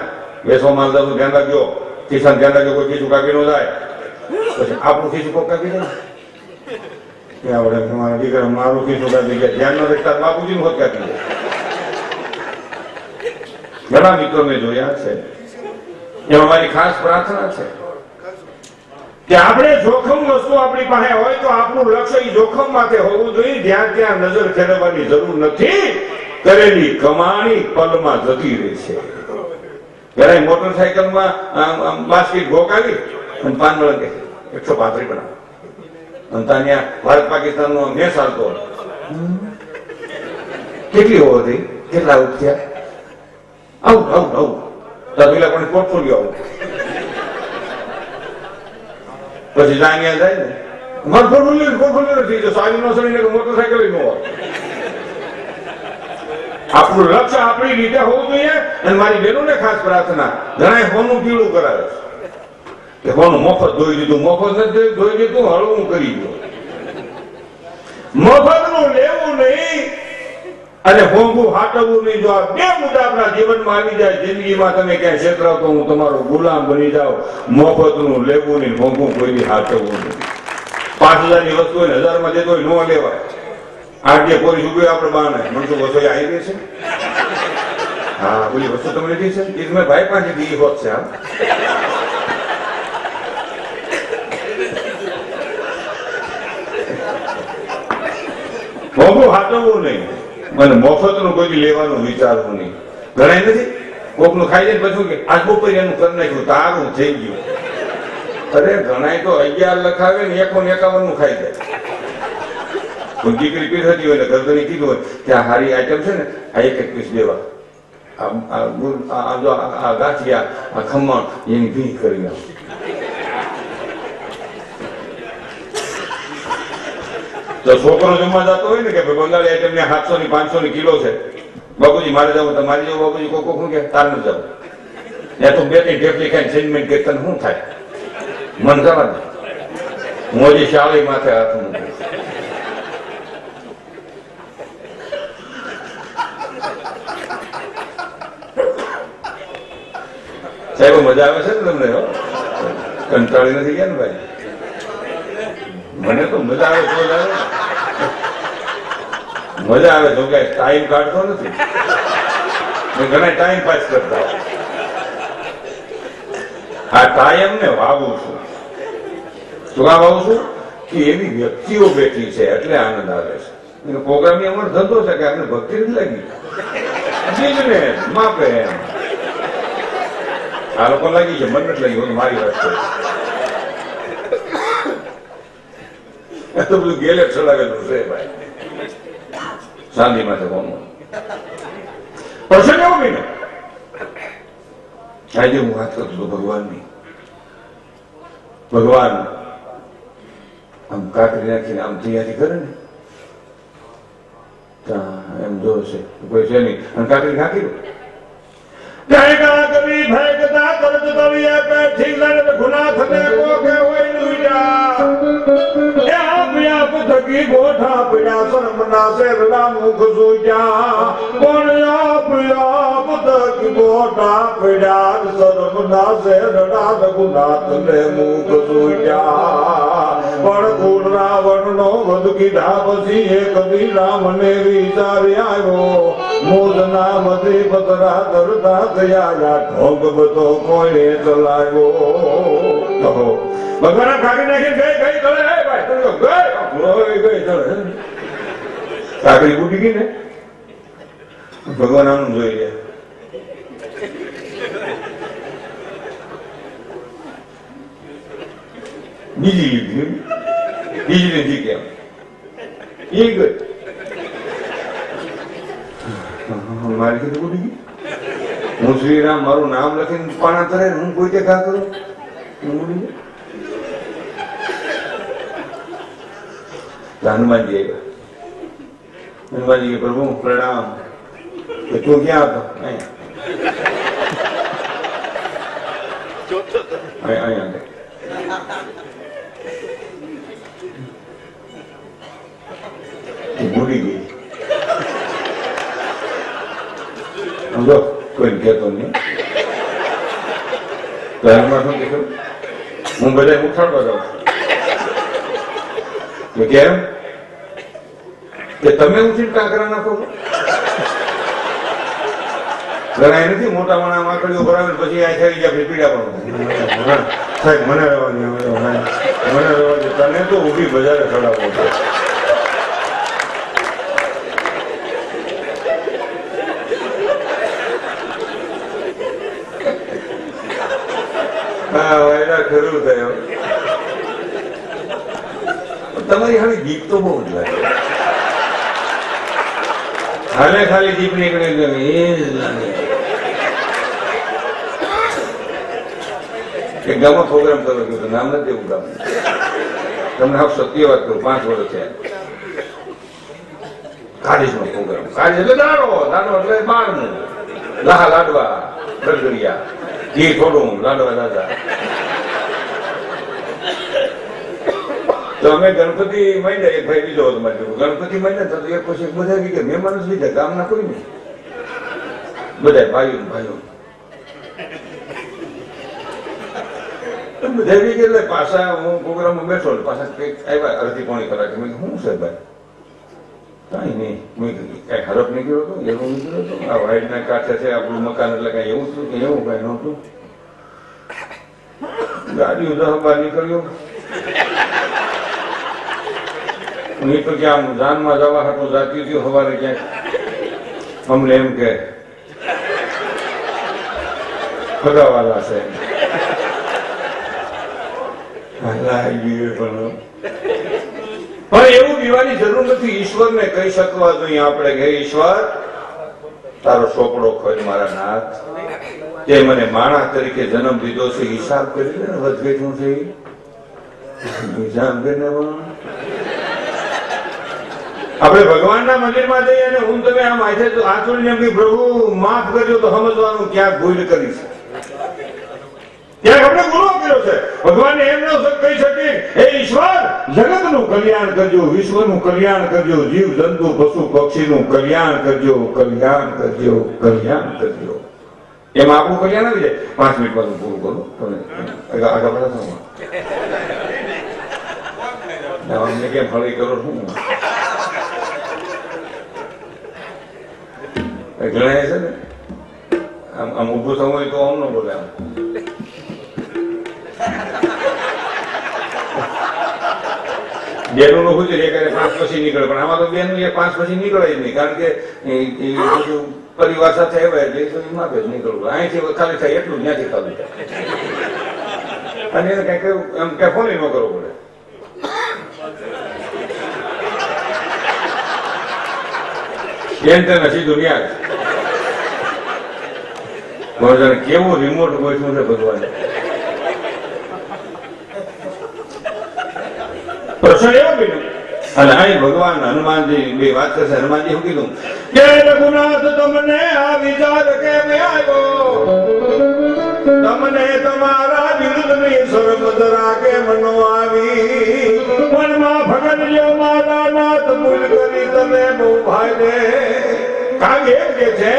વેસવા માલ જાવ ધ્યાન રાખજો, ખિસ્સા ધ્યાન રાખજો, કોઈ ખીચું કાપી ન જાય. પછી આપણું ખીચું કોક કાપી જાય ને આપણે મારા દીકરા મારું ખીચું કાપી ગયા. ધ્યાન ન રાખતા બાપુજી નું હોત કાપી જાય. ઘણા મિત્રો મેં જોયા છે. એમાં મારી ખાસ પ્રાર્થના છે કે આપણે જોખમ વસ્તુ આપણી પાસે હોય તો આપણું લક્ષ્ય એ જોખમ માટે હોવું જોઈએ. જ્યાં ત્યાં નજર ફેરવવાની જરૂર નથી. કરેલી કમાણી પલમાં જતી રહે છે. પેલા મોટરસાયકલમાં બાસ્કેટ ગોકાવી અને પાનવળ કે 135 બનાવ અને ત્યાં ભારત પાકિસ્તાન નો મેચ ચાલતો કેટલી ઓવર થઈ, કેટલા આઉટ થયા, આઉટ આઉટ આઉટ. પેલા પણ પોર્ટફોલિયો આઉટ. પછી જાણ્યા જાય ને મારું પોર્ટફોલિયો નથી તો સારી નો સડી મોટરસાયકલ નો હોય. આપણું લક્ષ્ય આપણી રીતે હોવું જોઈએ. અને મારી બહેનોને ખાસ પ્રાર્થના, ઘણા હોનું પીળું કરાવે છે કે હોનું મફત ધોઈ દીધું, મફત નથી ધોઈ દીધું, હળવું કરી દો. મફત નું લેવું નહીં અને હોંગું હાટવવું નહીં. જો આ બે મુદ્દા આપણા જીવનમાં આવી જાય, જિંદગીમાં તમે ક્યાંય છેતરાવ તો હું તમારો ગુલામ બની જાઉં. મફત નું લેવું નહીં, હોંગું કોઈ હાટવવું નહીં. 5000 ની વસ્તુ 1000 માં દેતો હોય ન લેવાય. આજે પોલીસ ઉભી આપણે બાને મનસુ વસ્તુ આવી ગઈ છે. હા બોલી વસ્તુ તમે લીધી છે એ મેં ભાઈ પાસેથી હોત છે. હા મોંઘું હાટવવું નહીં અને મફત નું કોઈ લેવાનું વિચારવું નહીં. ઘણા નથી કોક નું ખાઈ જાય પછી કે આજ બપોરે એનું કરી નાખ્યું તારું થઈ ગયું. અરે ઘણા તો 11 લખાવે ને 51 નું ખાઈ જાય. દીકરી પીસ હતી હોય ઘરધણી કીધું હોય કે આ હારી આઈટમ છે ને આ એક પીસ દેવા, આ ગાંઠિયા, આ ખમણ એની ભી કરી નાખ. તો છોકરો જમવા જતો હોય ને કે બંગાળી આઈટમ ને 700 ની 500 ની કિલો છે, બાપુજી મારે જવું તો મારી જવું. બાપુજી કોકો શું કે તાર ન જવું. ત્યાં તો 2-3 ઢેફલી ખાઈને સેન્ટમેન્ટ કે તને શું થાય, મન જવા દે. હું હજી શાળી માથે હાથ મૂકું. સાહેબ મજા આવે છે ને તમને? કંટાળી નથી ગયા ને ભાઈ? મને તો મજા આવે તો મજા આવે તો કે ટાઈમ કાઢતો નથી. ઘણા ટાઈમ પાસ કરતા. આ ટાઈમ ને વાવું છું. શું કામ વાવું છું કે એવી વ્યક્તિઓ બેઠી છે એટલે આનંદ આવે છે. પ્રોગ્રામ અમારો ધંધો છે કે આપણે ભક્તિ નથી લાગી, બિઝનેસ માપે એમ. આ લોકો લાગી છે, મને નથી લાગી. મારી વાત છે તો બધું ગેલે ચલાવેલું છે ભાઈ. શાંતિ માટે કોનું પ્રસંગ એવો બી ને. આજે હું વાત કરતો હતો ભગવાનની. ભગવાન આમ કાકરી નાખીને આમ તૈયારી કરે ને એમ જોશે કોઈ છે નહીં અને કાકરી નાખી દો. કાકરી ફેંકતા કરત તળિયે પેઠી લડ ગુનાથને કોકે હોય લુજા. એ આપ થકી ગોઠા પીડા શરમના શેરડા મુખ સૂજા. કોણ આપ થકી ગોઠા પીડા શરમના શેરડા ગુનાથને મુખ સૂજા. પણ કુળ રાવણ નો વધ કીધા પછી એક દી રામને વિચારી આવ્યો, મોજ નામથી પતરા ધરતા થયા ઢોંગ બધો કોઈને ચલાવ્યો. ભગવાન કાઢી નાખી ગઈ ગઈ ચડે ગઈ ચડે. કાકડી ઉડી ગઈ ને ભગવાન આનું જોઈ લે. બીજી લીધી, બીજી લીધી કેમ એ ગઈ. મારી કીધું ઉડી ગઈ. હું શ્રીરામ મારું નામ લખીને પાણા તરે હું કોઈ તે કા કરું. હનુમાનજી આવ્યા. હનુમાનજી કે પ્રભુ પ્રણામ. તું ક્યાં હતો? અહીંયા ભૂલી ગઈ. સમજો કોઈ કહેતો નહીં. હું બધા ઉઠાડવા જાઉં છું. કેમ કે તમે ઉઠીને કાંકરા નાખો? લડાઈ નથી, મોટા માણા માકડીઓ ભરાવે પછી આ થઈ ગયા પીડા પણ સાહેબ મને રહેવાની મને રહેવાની તને તો ઊભી બજારે ચડાવવો છે. હા વાયડા ખરું થયો. તમારી હવે ગીત તો બહુ જ લાગે. હાલે ખાલી જીપ નીકળી ગઈ એ જ લાગે. એક ગામમાં પ્રોગ્રામ કરો ગયો, નામ નથી એવું ગામ. તમને આપ સત્ય વાત કરું, 5 વર્ષ થયા. કાઢીશનો પ્રોગ્રામ. કાઢીશ એટલે દાડો એટલે 12નું લાહા લાડવા ગરગરિયા ઘી થોડું લાડવા દાદા. તો અમે ગણપતિ માંડ્યા, એક ભાઈ બીજો હતો મારી ગણપતિ માંડ્યા તો એક પછી બધા કે મહેમાન જ લીધા, ગામના કોઈ નહીં, બધા ભાઈઓ બધા બી એટલે પાછા હું પ્રોગ્રામમાં બેઠો પાછા કંઈક આવ્યા અડધી પોણી કલાકે. મેં શું છે ભાઈ? કઈ નહીં, મેં કઈ હરફ નીકળ્યો હતો એવું નીકળ્યો હતો. આ વાઈડના કાંઠે છે આપણું મકાન એટલે કઈ એવું હતું કે એવું કઈ નહોતું. ગાડી ઉધાર નીકળ્યો નહીં તો ક્યાં જાનમાં જવા હતું જાતી હતી સવારે ક્યાંક. અમને એમ કે ફગાવાલા છે પણ એવું પીવાની જરૂર નથી. ઈશ્વરને કહી શકવા જોઈએ આપણે કે ઈશ્વર તારો ચોપડો ખોલ મારા નાથ, તે મને માણસ તરીકે જન્મ દીધો છે, હિસાબ કરી લે ને વધઘેટું છે હિસાબ કરીને. આપણે ભગવાનના મંદિરમાં જઈએ અને હું તમે આમ આજે આચોડીને એમ કે પ્રભુ માફ કરજો તો સમજવાનું ક્યાંક ભૂલ કરી છે, ત્યાં આપણે ગુનો કર્યો છે. ભગવાન એમ ન કહી શકે હે ઈશ્વર જગતનું કલ્યાણ કરજો, વિશ્વનું કલ્યાણ કરજો, જીવ જંતુ પશુ પક્ષીનું કલ્યાણ કરજો, કલ્યાણ કરજો, કલ્યાણ કરજો. એમાં આપણું કલ્યાણ આવી જાય. 5 મિનિટમાં હું પૂરું કરું, તમે આગળ બધા અમને કેમ ફળી કરો છું ગણાય છે ને. આમ ઉભું થવું હોય તો આમ ન બોલે. આમ બેનું નું શું છે 5 પછી નીકળે, પણ આમાં તો બેન 5 પછી નીકળે જ નહીં, કારણ કે પરિવાર સાથે આવ્યા એટલે તો માપે જ નીકળવું. અહીંથી ખાલી થાય એટલું જ્યાંથી ખાલી થાય, અને એને કઈ એમ કે ફોન ન કરવો પડે. બેન તેને સીધું ન્યાજ. કેવું રિમોટ ગોઠવું છે ભગવાન. પ્રશ્ન એવો બન્યો અને અહીં ભગવાન હનુમાનજી બે વાત કરશે. હનુમાનજી શું કીધું કે રઘુનાથ તમને આ વિચાર કેમ આવ્યો, તમને તમારા વિરુદ્ધની શરમ જરા કેમ નો આવી, મનમાં ભગત લ્યો મારા નાથ ભૂલ કરી તમે બહુ ભાઈને. કાગ એમ કે છે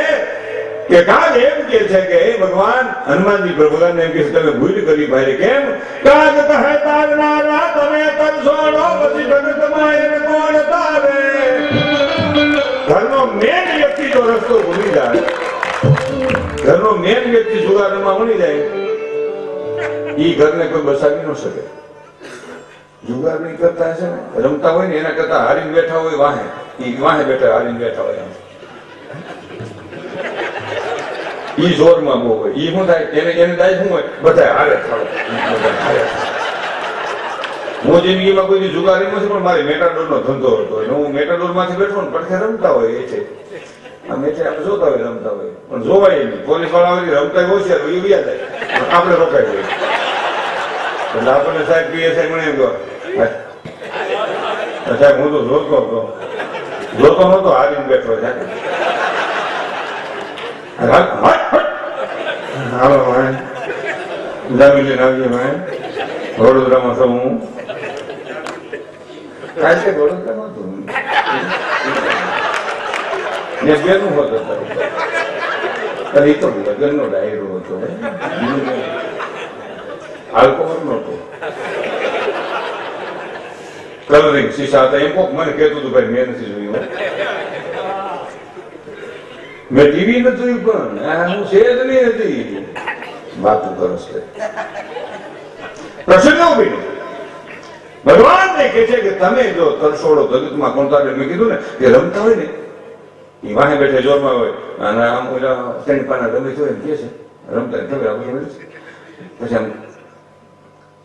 કે કાગ એમ કે છે કે હે ભગવાન, હનુમાનજી ભગવાન એમ કે તમે ભૂલ કરી ભાઈ. કેમ? કાગ કહે તારનારા તમે કરશોડો પછી જગતમાં એને કોણ તારે. ઘરનો મેન વ્યક્તિ જો રસ્તો ભૂલી જાય, ઘરનો મેન વ્યક્તિ જુગારમાં મળી જાય, ઈ ઘરને કોઈ બસાવી ન શકે. જુગાર નહીં કરતા છે ને, રમતા હોય ને એના કરતા હારીને બેઠા હોય વાહે, ઈ વાહે બેઠા હારીને બેઠા હોય. ઈ જોરમાં બહુ હોય. ઈ શું થાય એને દાય શું હોય બધા હારે થાવ. હું જિંદગીમાં કોઈ જુગારી નથી, પણ મારી મેટાડોર નો ધંધો હતો. હું મેટાડોર માંથી બેઠો ને પડખે રમતા હોય એ છે અમે જોતા હોય રમતા હોય, પણ જોવાય નહીં. પોલીસ વાળા રમતા હોય છે એ વ્યા જાય, આપણે રોકાઈ હોય. એટલે આપણને સાહેબ પીએ સાહેબ મને એમ કહો સાહેબ હું તો જોતો નતો હારીને બેઠો. હાલો ભાઈ જામી લઈને આવીએ ભાઈ. વડોદરામાં છું હું. કાલે વડોદરામાં હતું ને બેનું હોતો એ તો લગ્નનો ડાયરો હતો, આલ્કોહોલ નહોતો. કલરિંગ શીશા હતા. એમ કોક મને કહેતું હતું ભાઈ મેં નથી જોયું. મેં ટીવી નથી પણ હું છે જ નહીં હતી વાતું કરસ પ્રસંગ ભગવાન ને કે છે કે તમે જો તરસોડો જગતમાં કોણતારે મેં કીધું ને કે રમતા હોય ને એ વાહે બેઠે જોરમાં હોય અને આમ ઓલા ત્રણ પાના રમે હોય ને કે છે રમતા ખબર આપણે પછી આમ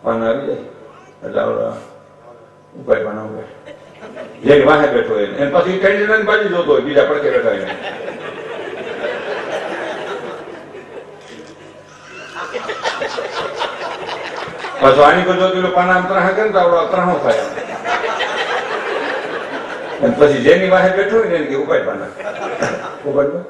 પાના આવી જાય એટલે આવડા ઉપાય પાના ઉપાય જેની વાહે બેઠો હોય એને પછી કઈ જણાની બાજુ જોતો હોય બીજા પડકે બેઠા હોય પાછો આની કોઈ જોતું પાના આમ ત્રાહ કરે તો આવડો ત્રાહો થાય પછી જેની વાહે બેઠો હોય ને એને કે ઉપાય પાના ઉપાય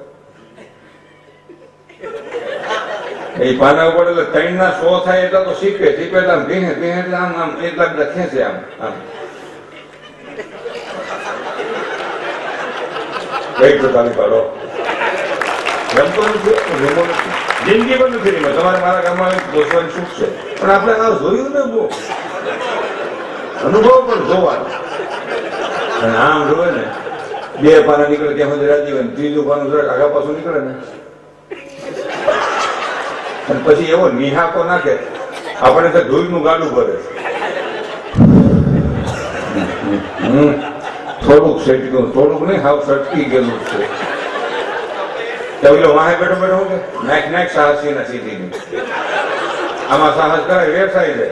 એ પાના ઉપર એટલે 3 ના 100 થાય એટલા તો શીખે આમ ભીહે એટલે આમ આમ એટલા બધા ખેંચે આમ આમ કઈ તો તાલી પાડો રમતો નથી જિંદગી પણ નથી રમી તમારે મારા ગામમાં દોસ્તોની સુખ છે પણ આપણે આ જોયું ને બહુ અનુભવ પણ જોવાનો અને આમ જોવે ને 2 પાના નીકળે ત્યાં સુધી રાજી હોય ત્રીજું પાનું જરાક આગા પાછું નીકળે ને અને પછી એવો નિહાકો નાખે આપણે તો ધૂળનું ગાડું ભરે થોડુંક સેટકું થોડુંક નહીં હાવ સટકી ગયેલું છે વાહે બેઠો બેઠો કે નાખ સાહસી ના સીધી આમાં સાહસ કરે વ્યવસાય છે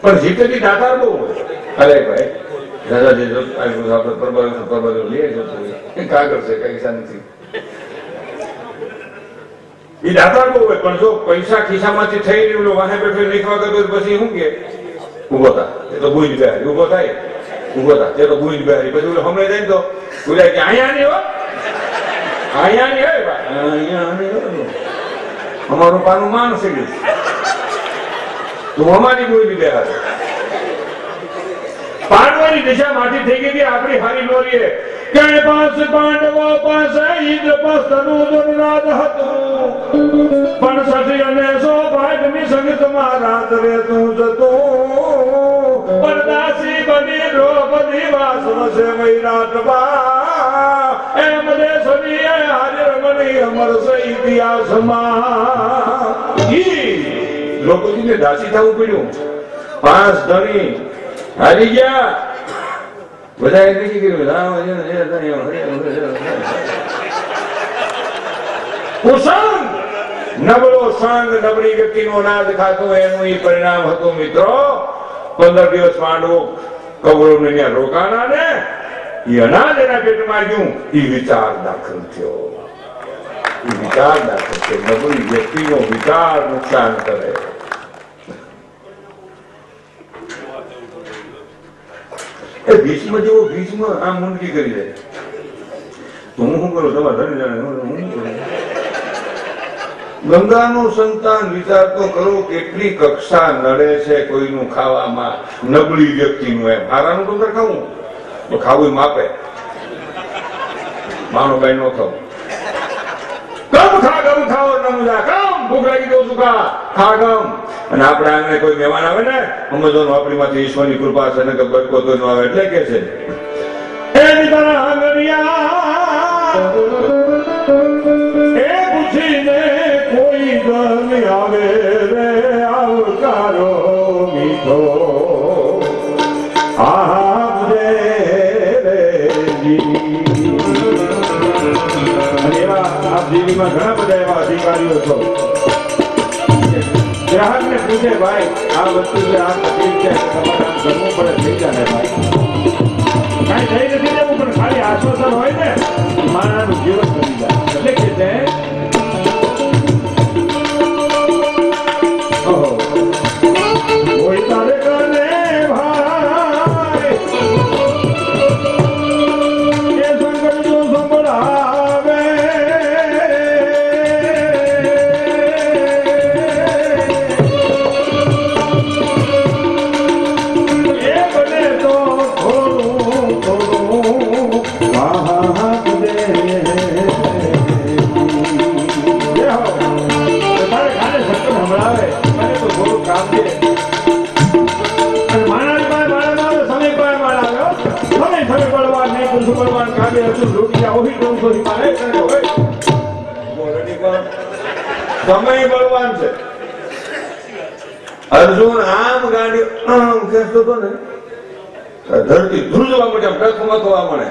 પણ જીતેથી દાતાર બહુ હોય અરે ભાઈ દાદાજી આપણે લઈએ કઈ કાગળ છે કઈ શાંતિ એ દાતાર બહુ હોય પણ જો પૈસા ખિસ્સામાંથી થઈ રહ્યું વાહે બેઠો નીકળવા કરતો પછી શું કે ઉભો થા એ તો ભૂજ બેહારી ઉભો થાય ઉભો થા તે તો ભૂજ બેહારી પછી હમણાં જાય ને તો બોલાય કે અહીંયા નહીં હો અમારું પાનું માન છે તું અમારી બોલી બેહાર પાંડવોની દિશા માટી થઈ ગઈ હતી આપણી હારી નોરીએ કે પાંચ પાંડવો પાસે ઇન્દ્ર પસ્તનું દુર્નાદ હતું પણ સતી અને સૌભાગ્યની સંગત માં રાત રહેતું જતું પણ દાસી બની દ્રૌપદી વાસ વસે વૈરાટમાં એમ દેશની હાજર બની અમર સે ઇતિહાસમાં દ્રૌપદીને દાસી થવું પડ્યું 5 ધણી હારી ગયા બધા નક્કી કર્યું કુસંગ નબળો સંગ નબળી વ્યક્તિનો અનાજ ખાતો એનું ઈ પરિણામ હતું મિત્રો 15 દિવસ પાંડવો કૌરવને ત્યાં રોકાણા ને એ અનાજ એના પેટમાં ગયું એ વિચાર દાખલ થયો નબળી વ્યક્તિનો વિચાર નુકસાન કરે એ ભીષ્મ જેવો ભીષ્મ આમ મુંડકી કરી દે તો હું શું કરું તમારે ગંગાનો સંતાન વિચાર તો કરો કેટલી કક્ષા નડે છે કોઈનું ખાવામાં નબળી વ્યક્તિનું એમ હારાનું તો ખાવું તો ખાવું માપે માનો ભાઈ નો થવું ગમ ખાઓ નમુદા ગમ ભૂખ લાગી દો સુખા ખા ગમ અને આપણે આંગણે કોઈ મહેમાન આવે ને સમજવાનું આપણી માંથી ઈશ્વરની કૃપા છે ને કે બરકો તો નો આવે એટલે કે છે એની તરહ આંગણિયા એ પૂછીને કોઈ ગમ આવે રે આવકારો મીઠો આવજે રે અને એવા આપ જીવીમાં ઘણા બધા એવા અધિકારીઓ છો ગ્રાહક ને પૂછે ભાઈ આ વસ્તુ છે આ તકલીફ છે તમારે આમ કરવું પડે થઈ જાય ભાઈ કઈ થઈ નથી જવું પણ ખાલી આશ્વાસન હોય ને માણસનું જીવન બની જાય એટલે કે છે કોઈ તારે કરે ભાઈ એ સંકટ જો સંભળાવે સમય બળવાન છે. અર્જુન આમ ગાડી આમ ખેંચતો હતો ને, ધરતી ધ્રુજવા મળે, ટકમાં થવા મળે.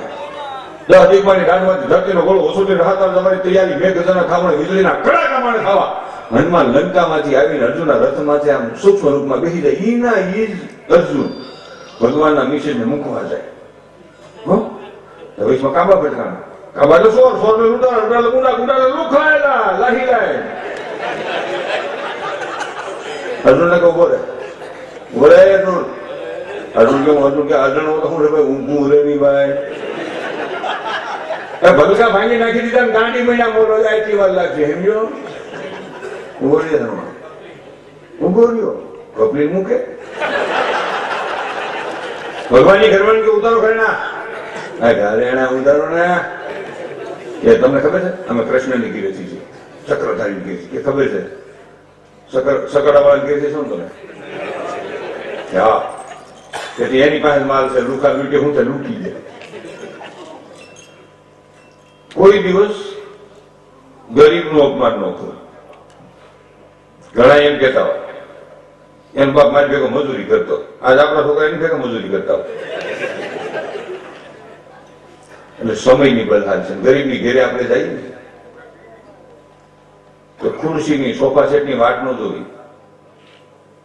10 દીકમાની દાંડમાંથી ધરતીનો ગોળો ઓછું રાહતા તમારી તૈયારી, 2 ગજાના ખામણે વીજળીના કડાકા માણે ખાવા. હનુમાન લંકામાંથી આવીને અર્જુનના રથમાંથી આમ સૂક્ષ્મ રૂપમાં બેસી જાય. ઈના ઈ જ અર્જુન ભગવાનના મિશનને મૂકવા જાય. વૈશમાં કાબા પટકાના, કાબા તો સોર ને લૂંટા ગુંડા લુખાયેલા લાહી લાય. અર્જુન ને કહો બોલે અર્જુન. અર્જુન કે અર્જુન તો શું રે ભાઈ, ઊંઘું રે ની ભાઈ. ભગસા ભાંગી નાખી દીધા, ગાંડી મહિના મોડો જાય એટલી વાર લાગશે. સમજો ઉભો રહ્યો કપલી મૂકે. ભગવાનની ઘરવાળી કે ઉતારો કરી ના ઘરે ઉતારો ને. એ તમને ખબર છે અમે કૃષ્ણની કીર્તિ છે, ચક્રધારી કીર્તિ કે ખબર છે? સકડાવાળા કીર્તિ શું તમે? હા, એની પાસે માલ છે, લુકા લૂંટે શું છે, લૂંટી જાય. કોઈ દિવસ ગરીબનું અપમાન ન થયું. ઘણા એમ કેતા હોય એમ બાપ મારી ભેગો મજૂરી કરતો, આજ આપણા છોકરા એની ભેગા મજૂરી કરતા હોય. એટલે સમયની બદલાવ છે. ગરીબની ઘેરે આપણે જઈએ તો ખુરશીની સોફા સેટની વાત ન જોવી.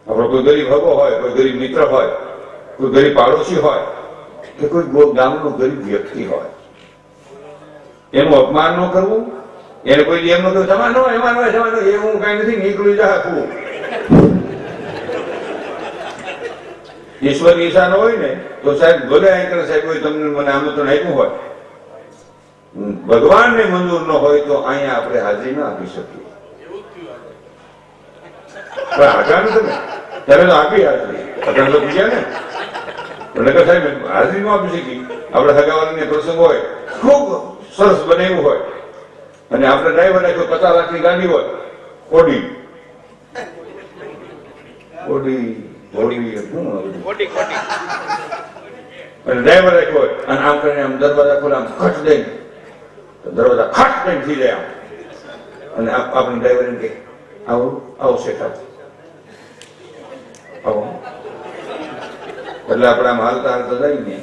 આપણો કોઈ ગરીબ હગો હોય, કોઈ ગરીબ મિત્ર હોય, કોઈ ગરીબ પાડોશી હોય કે કોઈ ગામનો ગરીબ વ્યક્તિ હોય, એનું અપમાન ન કરવું. એને કોઈ એમ ન કહ્યું જમા ન હોય, એમાં ન હોય, જમા ન હોય, એવું કઈ નથી, નીકળી જાય. ઈશ્વરની ઈચ્છા ન હોય ને તો સાહેબ ભલે આંકર સાહેબ હોય તમને મને આમંત્રણ આપ્યું હોય, ભગવાનને મંજૂર ન હોય તો અહીંયા આપણે હાજરી ના આપી શકીએ. પણ તમે તો આપી હાજરી, તમે તો પૂછ્યા ને નગર સાહેબ હાજરી ન આપી શકી. આપણે હગાવાને પ્રસંગ હોય, ખૂબ સરસ બનાવ્યું હોય અને આપણે ડ્રાઈવર નાખ્યો 50 લાખની ગાડી હોય, ઓડી અને ડ્રાઈવર રાખ્યો હોય અને આમ કરીને આમ દરવાજા ખોલે, આમ ખટ દઈને દરવાજા ખટ દઈને થઈ જાય આમ, અને આપણે ડ્રાઈવર એમ કે આવો શેઠ આવો. એટલે આપણે આમ હાલતા હાલતા જાય ને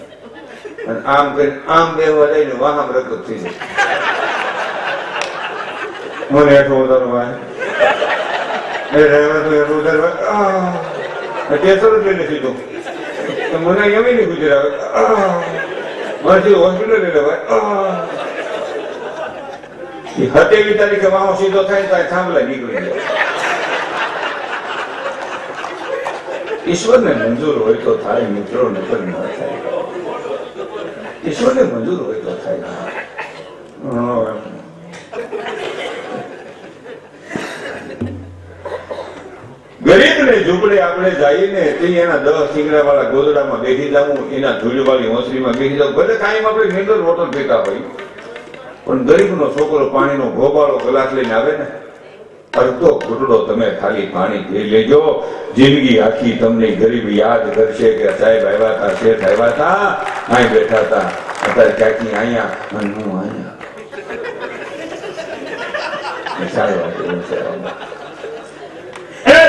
અને આમ કરીને આમ બેહવા જાય ને વાહમ રકત થઈ જાય. મને હેઠો વધારો ભાઈ ડ્રાઈવર તો હેઠું વધારે ટેસર જ લઈને સીધું મને એમ નહીં ગુજરાત મારે હોસ્પિટલ લઈ લેવાય. 27 તારીખે વાહો સીધો થાય તો થાંભલા નીકળી જાય. ઈશ્વરને મંજૂર હોય તો થાય મિત્રો, નકર ન થાય. ઈશ્વરને મંજૂર હોય તો થાય. ગરીબ ને ઝૂંપડે આપણે જઈને એના 10 સિંગડા વાળા ગોદડામાં બેસી જવું, એના ધૂળવાળી હોંસરીમાં બેસી જવું. ભલે કાયમ આપણે નીંદર રોટલ પીતા હોય, પણ ગરીબનો છોકરો પાણીનો ગોબાળો ગ્લાસ લઈને આવે ને, અડધો ઘૂંટડો તમે ખાલી પાણી પી લેજો. જિંદગી આખી તમને ગરીબ યાદ કરશે કે સાહેબ આવ્યા હતા, શેઠ આવ્યા હતા, અહીં બેઠા હતા, અત્યારે ક્યાંકની અહીંયા અને હું અહીંયા.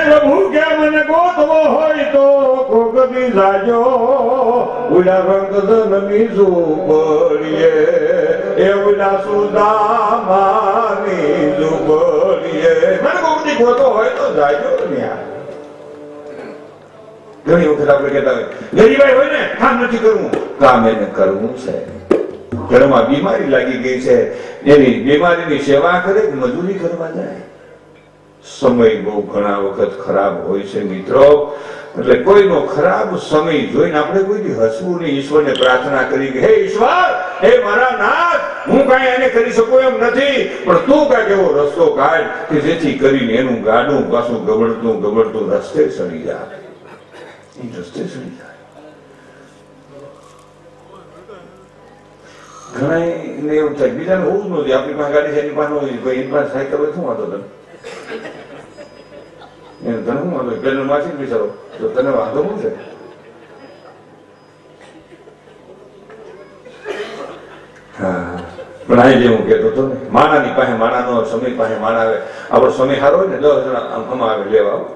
પ્રભુ કે મને ગોતવો હોય તો કોકની જાજો, ઉડા રંગ નમી ઝુંપડીએ, એ ઉડા સુદામાની ઝુંપડીએ. મને કોકની ગોતો હોય તો જાજો ન્યા. ઘણી વખત આપણે કહેતા હોય ગરીબાઈ હોય ને, કામ નથી કરવું, કામ એને કરવું છે. ઘરમાં બીમારી લાગી ગઈ છે, એની બીમારીની સેવા કરે, મજૂરી કરવા જાય. સમય બહુ ઘણા વખત ખરાબ હોય છે મિત્રો. એટલે કોઈનો ખરાબ સમય જોઈને આપણે કોઈ હસવું નહીં, ઈશ્વરને પ્રાર્થના કરી કે હે ઈશ્વર, હે મારા નાથ, હું કઈ એને કરી શકું એમ નથી, પણ તું કઈક એવો રસ્તો કાઢ કે જેથી કરીને એનું ગાડું પાછું ગબડતું રસ્તે ચડી જાય. રસ્તે ચડી જાય. ઘણા એવું થાય બીજાને હોવું જ નથી. આપણી પાસે ગાડી છે, એની પાસે હોય, એની પાસે સાયકલ હોય, શું વાંધો તમે એને તને શું વાંધો? પેલું માછી જ વિચારો તો તને વાંધો શું છે? હા, પણ પણ અહીં જે હું કહેતો હતો ને, માણાની પાસે માણાનો, સમય પાસે માણા આવે. આપણો સમય સારો હોય ને 10 જણા આમ આવે લેવા, આવો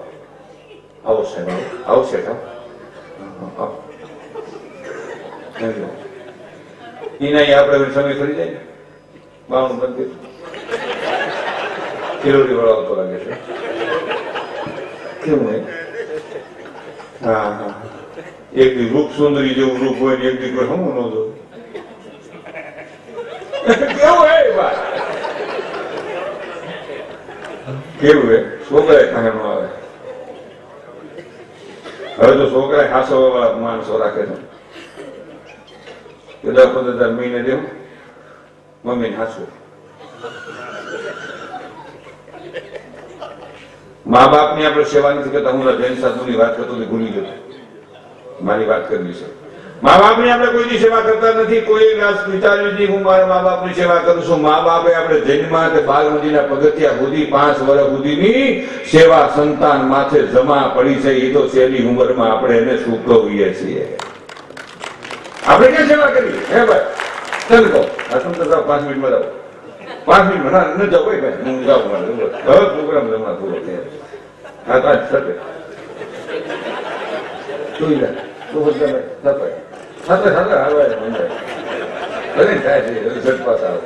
આવો સાહેબ, આવો શેઠ, આવો. એના આપણે સમય ફરી જાય ને, બાવણું બંધ કર્યું, કિલોરી વાળો આવતો લાગે છે. કેવું હોય? હા હા, એક દી રૂપ સુંદરી જેવું રૂપ હોય ને એક દી કોઈ હમું ન દો. કેવું હે વાત, કેવું હે? છોકરા કાંઈ ન આવે. હવે તો છોકરા હાસો વાળા માણસો રાખે છે. 10-15 મહિને દેવું મમ્મીને હાસવું. મા બાપ ની આપણે સેવા નથી કરતા. હું જૈન સાધુની વાત કરતો ભૂલી ગયો, મારી વાત કરવી છે. મા બાપ ની આપણે કોઈની સેવા કરતા નથી. કોઈ વિચાર્યું નથી હું મારા મા બાપ ની સેવા કરું છું. મા બાપે આપણે જૈનમાં કે બાલમંદિરના પગથિયા સુધી 5 વર્ષ સુધીની સેવા સંતાન માથે જમા પડી છે. એ તો સહેલી ઉંમરમાં આપણે એને સૂકવીએ છીએ. આપણે ક્યાં સેવા કરી હે ભાઈ? ચાલ કહો, તમે તો 5 મિનિટમાં જાઓ, 5 મિનિટમાં ના ન જાઓ ભાઈ, હું જાઉં મારે હવે પ્રોગ્રામ જમા પૂરો થયો. હા તો આજ સટે જોઈ લે તું બધા સપાય સાથે સાથે હાલવાય ભલે થાય છે. ઝટ પાસ આવે.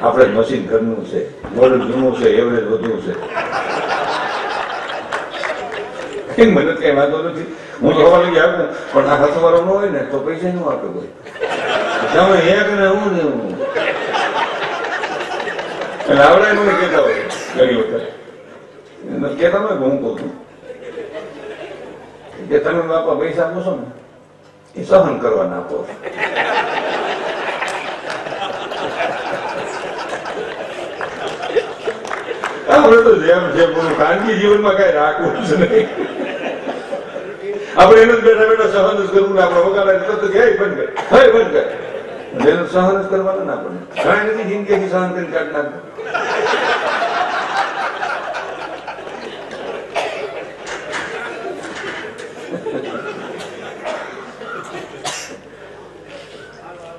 આપણે મશીન ઘરનું છે, મોડલ જૂનું છે, એવરેજ વધુ છે. મને કઈ વાંધો નથી. હું તો હવા લગી આપું, પણ આ હસવારો ન હોય ને તો પૈસા નું આપે કોઈ. તમે એક ને હું ને હું એટલે આવડે મને કહેતા હોય ઘણી વખત કહેતા હોય. હું કહું છું કે તમે બાપા પૈસા આપો છો ને એ સહન કરવાના આપો. આપણે તો જેમ છે બોલું, ખાનગી જીવનમાં કઈ રાખવું જ નહીં. આપણે એનું બેઠા બેઠા સહન જ કરવું ને આપણે વગાડે તો ક્યાંય બંધ કરે, હવે બંધ કરે. એનું સહન જ કરવાના ને આપણને ઘણી નથી જિંદગી સહન કરી કાઢ નાખે.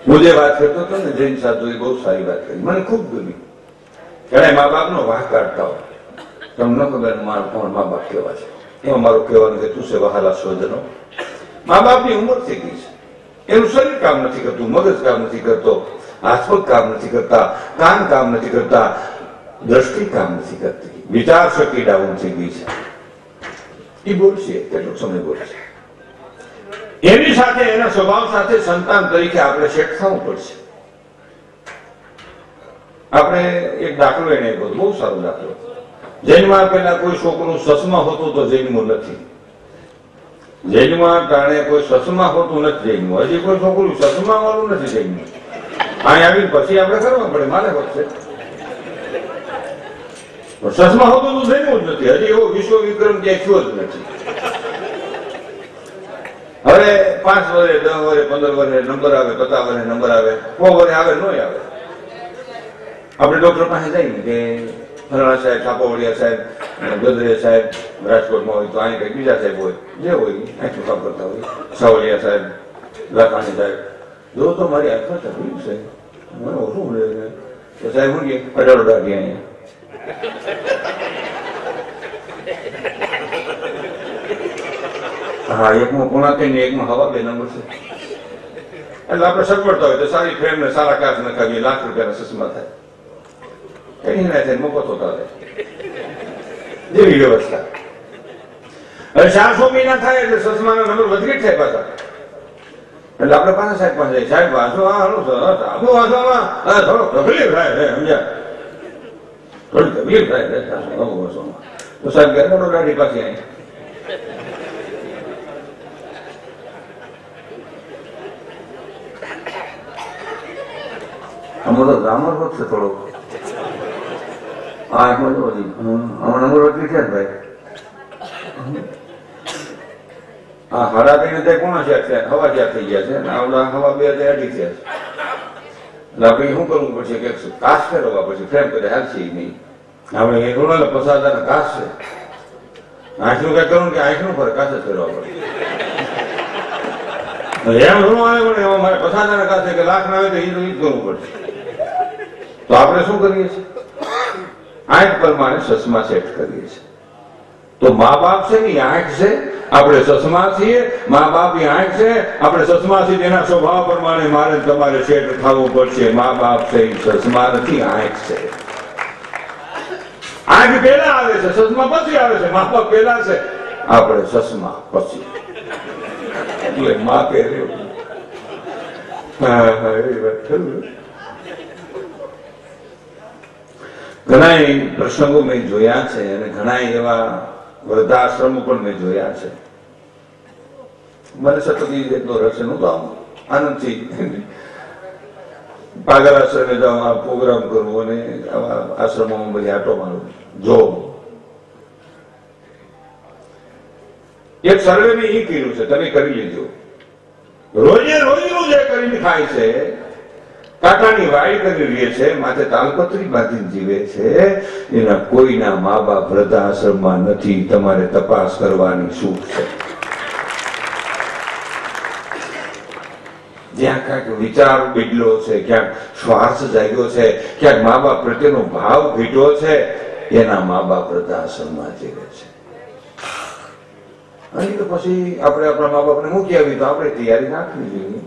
હું જે વાત કરતો હતો ને જૈન સાધુ, એ બહુ સારી વાત કરી, મને ખૂબ ગમી. ઘણા મા બાપ નો વાહ કાઢતા હોય, તમને ખબર મારા કોણ મા બાપ કેવા છે. એમાં મારું કહેવાનું હેતુ છે વહાલા સ્વજનો, મા બાપની ઉંમર થઈ ગઈ છે. એનું શરીર કામ નથી કરતું, મગજ કામ નથી કરતો, હાથ-પગ કામ નથી કરતા, કાન કામ નથી કરતા, દ્રષ્ટિ કામ નથી કરતી, વિચાર શક્તિ ડાઉન થઈ ગઈ છે. એ બોલશે કેટલો સમય બોલશે. એની સાથે એના સ્વભાવ સાથે સંતાન તરીકે આપણે સેટ થવું પડશે. આપણે એક દાખલો એને બહુ સારો દાખલો. જૈનમાં પેલા કોઈ છોકરું સસમાં હોતું તો જૈનમાં નથી. જૈનમાં કારણે કોઈ સસમાં હોતું નથી જૈનમાં. હજી કોઈ છોકરું સસમાં વાળું નથી જૈનમાં. અહીં આવીને પછી આપણે કરવા પડે, મારે વધશે. સસમાં હોતું તો જૈનું જ નથી. હજી એવો વિશ્વ વિક્રમ ક્યાંય થયો જ નથી. હવે 5 વર્ષે 10 વર્ષે 15 વર્ષે નંબર આવે, 50 વર્ષે નંબર આવે, 100 વર્ષે આવે, ન આવે. આપણે ડોક્ટર પાસે જઈએ કે ફલાણા સાહેબ, છાપાવડિયા સાહેબ, ગદરે સાહેબ રાજકોટમાં હોય તો અહીં કઈ બીજા સાહેબ હોય, જે હોય આંખનું કામ કરતા હોય, સાવલિયા સાહેબ, લાખાણી સાહેબ, જો તો મારી આંખમાં તકલીફ છે, મને ઓછું મળે છે તો સાહેબ હું કે 18 દાઢી અહીંયા. હા, એકમાં પૂર્ણાથી ને એકમાં હવા 2 નંબર છે. એટલે આપણે સગવડતા હોય તો સારી ફ્રેમ ને સારા કાચ નખાવીએ, લાખ રૂપિયાના સસમા થાય. કઈ ના થાય, મફત હોતા થાય જેવી વ્યવસ્થા. હવે 400 મહિના થાય એટલે સસમાના નંબર વધી થાય પાછા. એટલે આપણે પાછા સાહેબ પાસે જાય, સાહેબ વાંચો, હા હાલો આપણું વાંચવામાં થોડો તકલીફ થાય છે, સમજ્યા? થોડી તકલીફ થાય છે વાંચવામાં. તો સાહેબ ગરબડો દાઢી પાછી આવી. અમારો ગ્રામર વધશે થોડો. હા, એમાં જો હમણાં નંબર વધી છે ભાઈ. હા, હરા કઈને ત્યાં કોણ છે, હવા જ્યાં થઈ ગયા છે, આવડા હવા 2 અઢી થયા છે. એટલે આપણે શું કરવું પડશે કે કાચ ફેરવવા પડશે, ફ્રેમ કરે હાલશે નહીં. આપણે એ થોડા 50,000 કાચ છે. આંખનું કઈ કરવું કે આંખનું ફરે કાચ જ ફેરવા પડે. એમ શું આવે પણ એમાં મારે પસાના કાશે કે લાખ ના આવે તો એ તો કરવું પડશે. તો આપણે શું કરીએ છીએ? આંખ પ્રમાણે ચશ્મા સેટ કરીએ છીએ. તો મા બાપ છે ને આંખ છે, આપણે ચશ્મા છીએ. મા બાપ ની આંખ છે, આપણે ચશ્મા છીએ. તેના સ્વભાવ પ્રમાણે મારે તમારે સેટ થવું પડશે. મા બાપ છે એ ચશ્મા નથી, આંખ છે. આંખ પહેલા આવે છે, ચશ્મા પછી આવે છે. મા બાપ પહેલા છે, આપણે ચશ્મા પછી. એટલે મા પહેર્યો. ઘણા પ્રસંગો મેં જોયા છે અને ઘણા એવા વૃદ્ધાશ્રમો પણ મેં જોયા છે. મને સતત એટલો રસ હું તો આમ આનંદથી પાગલ આશ્રમે જાઉં, આ પ્રોગ્રામ કરવું અને આવા આશ્રમોમાં બધી આટો મારું જોઉં. એક સર્વે મેં એ કર્યું છે, તમે કરી લેજો. રોજે રોજનું જે કરીને ખાય છે, કાંટાની વાડી કરી રહે છે, માથે તાલપત્રી બાંધીને જીવે છે, એના કોઈના મા બાપ વૃદ્ધાશ્રમમાં નથી. તમારે તપાસ કરવાની છૂટ છે. જ્યાં ક્યાંક વિચાર બદલ્યો છે, ક્યાંક સ્વાર્થ જાગ્યો છે, ક્યાંક મા બાપ પ્રત્યેનો ભાવ ઘટ્યો છે, એના મા બાપ વૃદ્ધાશ્રમમાં જીવે છે. અહીં તો પછી આપણે આપણા મા બાપને મૂકી આવી તો આપણે તૈયારી રાખવી જોઈએ.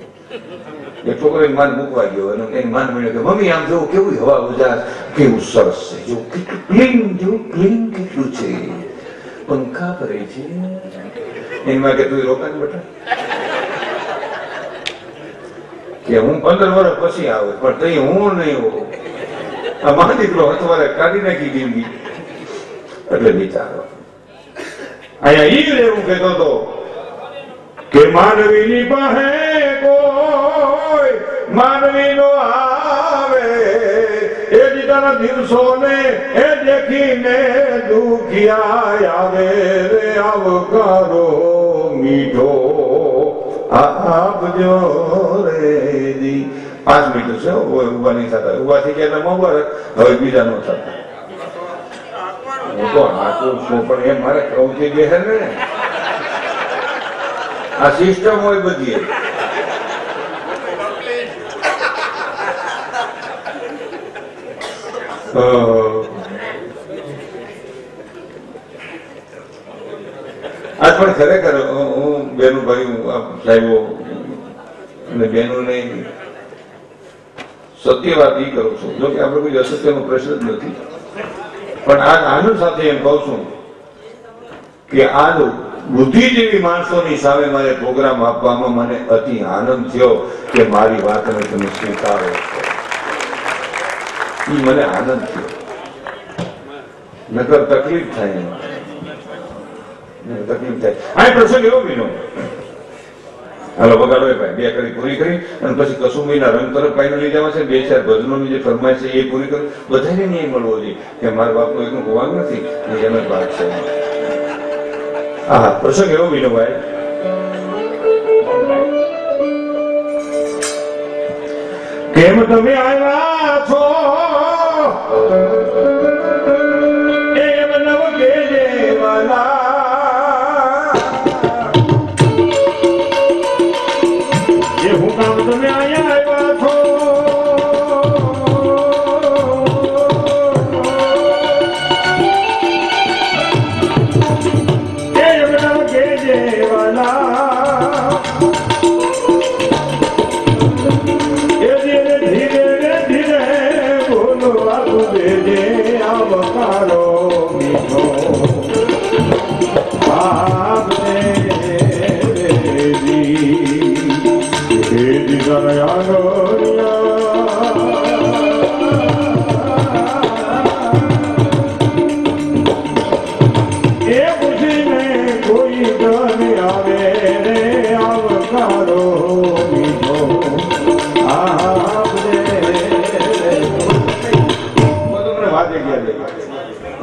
એક છોકરાને માન મૂકવા ગયો અને એની માન મળ્યો કે મમ્મી આમ જોવું કેવું હવા ઉજાસ, કેવું સરસ છે, જેવું કેટલું ક્લીન કેટલું છે, પંખા ફરે છે. એની માં કે તું રોકાણ બેટા કે હું 15 વર્ષ પછી આવે પણ તઈ હું નહીં હોઉં. આ મા દીકરો હથવારે કાઢી નાખી જિંદગી. એટલે વિચારો અહીંયા ઈ એવું કહેતો હતો કે માનવીની પાસે કોઈ માનવી નો આવે, એ દીદાના દિવસોને એ દેખીને દુખિયા આવે રે. આવકારો મીઠો આપજો રે દી. 5 મિનિટ છે, ઉભા નહીં થતા. ઉભા થઈ ગયા મુબારક, હવે બીજા નો થતા. હું તો હાથું છું પણ એ મારે કૌતી બેસે ને. આ સિસ્ટમ હોય બધી. આજ પણ ખરેખર હું બેનો ભાઈ સાહેબો અને બહેનોને સત્ય વાત એ કરું છું. જો કે આપણે કોઈ અસત્યનો પ્રશ્ન જ નથી, પણ આ આનંદ સાથે એમ કહું છું કે આ બુદ્ધિજીવી માણસોની સામે મારે પ્રોગ્રામ આપવામાં મને અતિ આનંદ થયો કે મારી વાતને તમે સ્વીકારો છો. એ મને આનંદ થયો. નકર તકલીફ થાય એમાં, તકલીફ થાય. આ પ્રસંગ એવો બીનો હાલો વગાડો ભાઈ 2 કડી પૂરી કરી અને પછી કસુંબીના રંગ તરફ પાઈને લઈ જવા છે. 2-4 ભજનોની જે ફરમાય છે એ પૂરી કરી. બધાને ન્યાય મળવો જોઈએ કે મારા બાપનો એકનું હોવાનું નથી, એનો ભાગ છે. હા, પ્રસંગ એવો બીનો ભાઈ કેમ તમે આવ્યા છો એમ નવ કે દેવાના. એ હું કામ તમે આવ્યા છો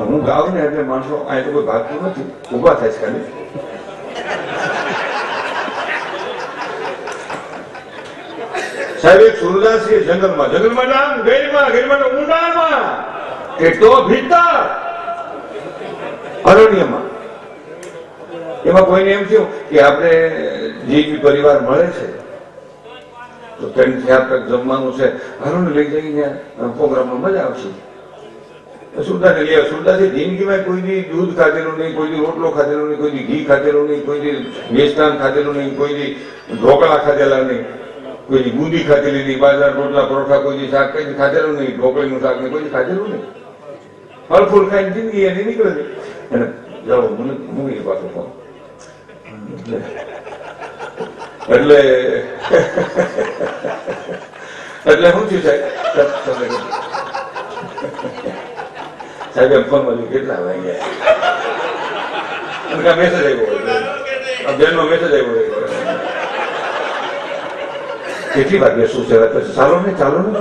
હું ગાઉં ને એટલે માણસો આ તો કોઈ ભાગતું નથી, ઉભા થાય છે ખાલી. સાહેબ એક સુરદાસી જંગલમાં જામ ગેરમાં ઊંડાણમાં કેટલો ભીતર અરણ્યમાં. એમાં કોઈને એમ થયું કે આપણે જે પરિવાર મળે છે તો 3 થી 4 તક જમવાનું છે, હારું ને લઈ જઈને પ્રોગ્રામમાં મજા આવશે. સુરદાસને લઈ આવે. સુરદાસે જિંદગીમાં કોઈની દૂધ ખાધેલું નહીં, કોઈની રોટલો ખાધેલો નહીં, કોઈની ઘી ખાધેલું નહીં, કોઈની મિષ્ટાન ખાધેલું નહીં, કોઈની ઢોકળા ખાધેલા નહીં, કોઈની બુંદી ખાધેલી નહીં, બાજરા રોટલા પરોઠા કોઈની શાક કઈ ખાધેલું નહીં, ઢોકળીનું શાક નહીં, કોઈ ખાધેલું નહીં. ફળ ફૂલ ખાઈને જિંદગી એની નીકળે છે. અને જાઓ મને મૂકી પાછો ફોન. એટલે એટલે શું થયું સાહેબ એમ ફોન માં કેટલા વાગ્યા મેસેજ આવ્યો, બેનનો મેસેજ આવ્યો, કેટલી વાગ્યા શું છે, ચાલો ને ચાલો ને.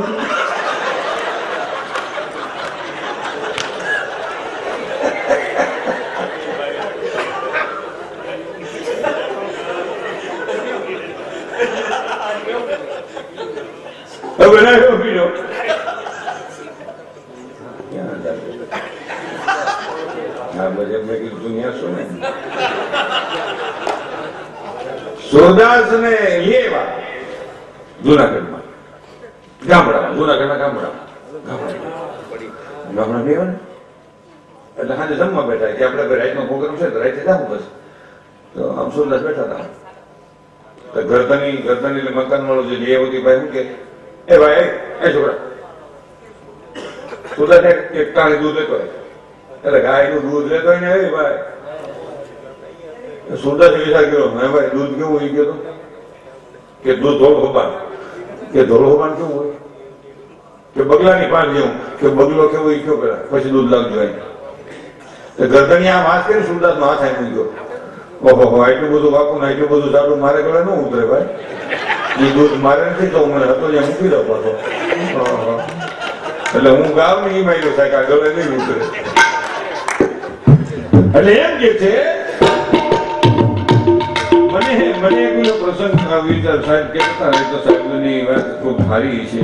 સુરદાસ ને લેવા જુનાગઢમાં, ગામડામાં, જુનાગઢના ગામડામાં લેવા ને એટલે સાંજે જમવા બેઠા કે આપણે રાઈટનો પ્રોગ્રામ છે તો રાઈટે જવું બસ. તો આમ સુરદાસ બેઠા હતા તો ગરદની એટલે મકાન વાળો જે લેવતી ભાઈ શું કે એ ભાઈ એ છોકરા સુરદાસ એક ટાણી દૂધ લેતો હોય એટલે ગાયનું દૂધ લેતો હોય ને એ ભાઈ સુરદાસે વિચાર કર્યો હે ભાઈ દૂધ કેવું હોય ગયો કે દૂધ ધોળ હોબાન કે ધોળ હોબાન કેવું હોય કે બગલાની પાન જેવું કે બગલો કેવો એ કયો પેલા પછી દૂધ લાગજો ગરદની આમ હાથ કરી સુરદાસ નો હાથ આવી ગયો. ઓહો એટલું બધું વાપું ને એટલું બધું જાડું મારે ગળે ન ઉતરે ભાઈ, એ દૂધ મારે નથી તો મને હતો ત્યાં મૂકી દો પાછો. એટલે હું ગાવ ને એ માર્યો સાહેબ આ ગળે નહીં ઉતરે. એટલે એમ કે છે મને એક પ્રસંગ વિચાર સાહેબ કેતા રહે તો સાહેબની વાત ખૂબ સારી છે.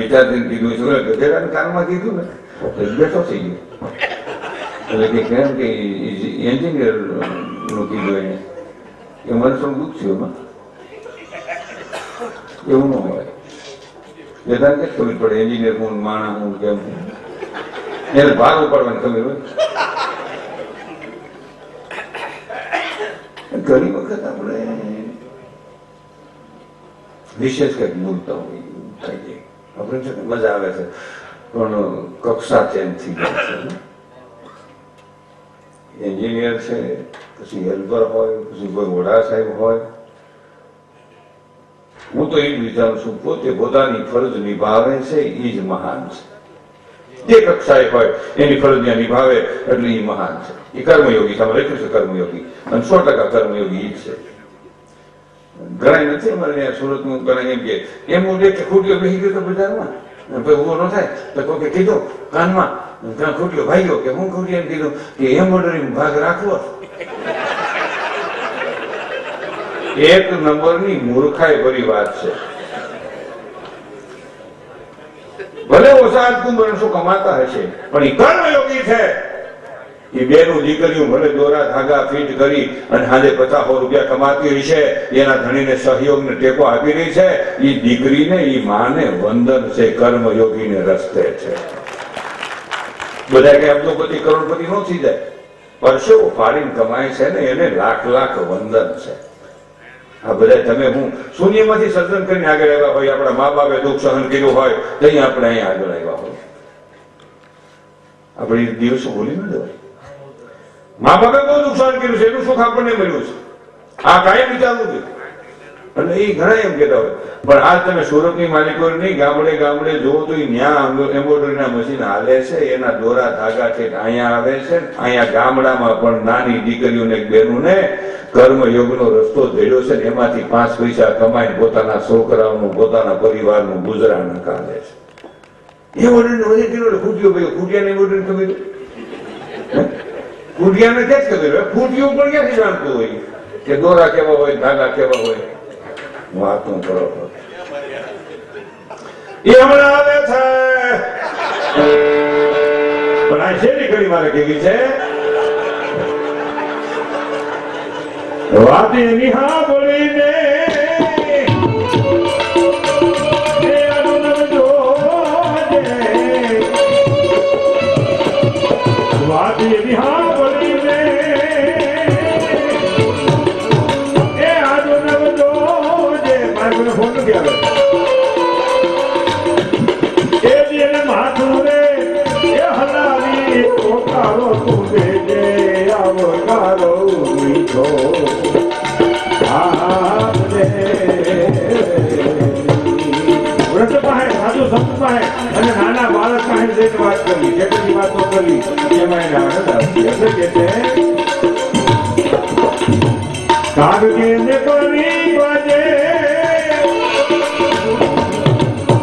વિચારથી કીધું છે ગધેડાને કાનમાં કીધું ને બેઠો થઈ ગયો. એટલે કે કેમ કે એન્જિનિયર નું કીધું એને કે મને થોડું દુઃખ થયું એમાં, એવું ન હોય. ગધા કે ખબર પડે એન્જિનિયર હું માણા હું કેમ એને ભાર ઉપાડવાની ખબર હોય. ઘણી વખત આપણે વિશેષ કંઈક બોલતા હોય થાય છે આપણે છે ને મજા આવે છે પણ કક્ષા ચેન્જ થઈ જાય છે. એન્જિનિયર છે, પછી હેલ્પર હોય, પછી કોઈ વડા સાહેબ હોય. હું તો એ જ વિચારું છું પોતે પોતાની ફરજ નિભાવે છે એ જ મહાન છે. જે કક્ષાએ હોય એની ફરજ નિભાવે એટલે એ મહાન છે. એ કર્મયોગી સામે લખ્યું છે કર્મયોગી અને 100% કર્મયોગી જ છે. ઘણા નથી અમારે સુરત નું ઘણા એમ કે એમ હું કે ખોટીઓ બેસી ગયો તો બજારમાં ઉભો ન થાય તો કોઈ કીધું કાનમાં ત્યાં ખોટીઓ ભાઈઓ કે હું ખોટી એમ કીધું કે એમ્બ્રોઇડરી ભાગ રાખવો. એક નંબરની મૂર્ખાઈ ભરી વાત છે. ભલે ઓછા કુંભ શું કમાતા હશે પણ એ કર્મયોગી છે. એ બેનું દીકરીઓ ભલે દોરા ધાગા ફીટ કરી અને હાજે 50 રૂપિયા કમાતી રહી છે, એના ધણીને સહયોગ ને ટેકો આપી રહી છે. એ દીકરીને એ માને વંદન છે, કર્મયોગીને રસ્તે છે. બધા કે અબજોપતિ કરોડપતિ નો થઈ જાય, પરસેવો ફાડીને કમાય છે ને એને લાખ લાખ વંદન છે. આ બધા તમે હું શૂન્યમાંથી સર્જન કરીને આગળ આવ્યા હોય, આપણા મા બાપે દુઃખ સહન કર્યું હોય તો આપણે અહીંયા આગળ આવ્યા હોય. આપણે દિવસો ભૂલી ન જવાય. મા બાપે બહુ નુકસાન કર્યું છે, એનું સુખ આપણને મળ્યું છે. આ કાયમ વિચારવું છે. અને એ ઘણા એમ કહેતા હોય પણ આ તમે સુરતની માલિકો નહીં, ગામડે ગામડે જોવો તો ન્યા એમ્બ્રોઇડરીના મશીન હાલે છે, એના દોરા ધાગા છે અહીંયા આવે છે. અહીંયા ગામડામાં પણ નાની દીકરીઓને બહેનોને કર્મયોગનો રસ્તો ધેડ્યો છે ને એમાંથી 5 પૈસા કમાઈને પોતાના છોકરાઓનું પોતાના પરિવારનું ગુજરાન કાઢે છે. એમ્બ્રોઇડરી ખૂટ્યો ભાઈ ખૂટિયાને એમ્બ્રોઇડરી ખબર ખૂટિયાને ક્યાં જ ખબર હોય, ખૂટ્યું પણ ક્યાંથી જાણતું હોય કે દોરા કેવા હોય ધાગા કેવા હોય. વાતો કરો એ હમણાં આવે છે પણ આ શેરી ઘડી મારે કેવી છે વાતે નિહા બોલીને ये बिहार बोली में ए आजो नव दो जे माइक ने फोन किया ए दिए ने माथू रे ए हलाली ओकारो तू दे आवकारो मीठो व्रत पाहे साधु संत पाहे અને નાના બાળક પાસે જઈને વાત કરવી કેટલી વાતો કરવી એમાં એને આનંદ આવશે એટલે કે કાગ કે ને કરી વાજે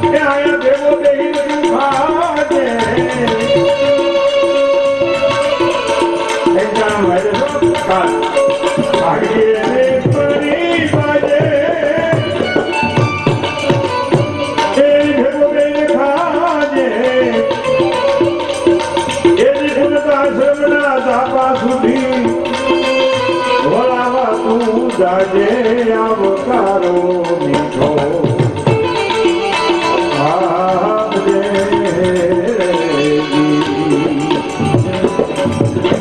એ આયા દેવો દેહી ખાજે એકદમ વાજે કાગ કાગ કે ને કરી વાજે जाजे आवकारो मीठो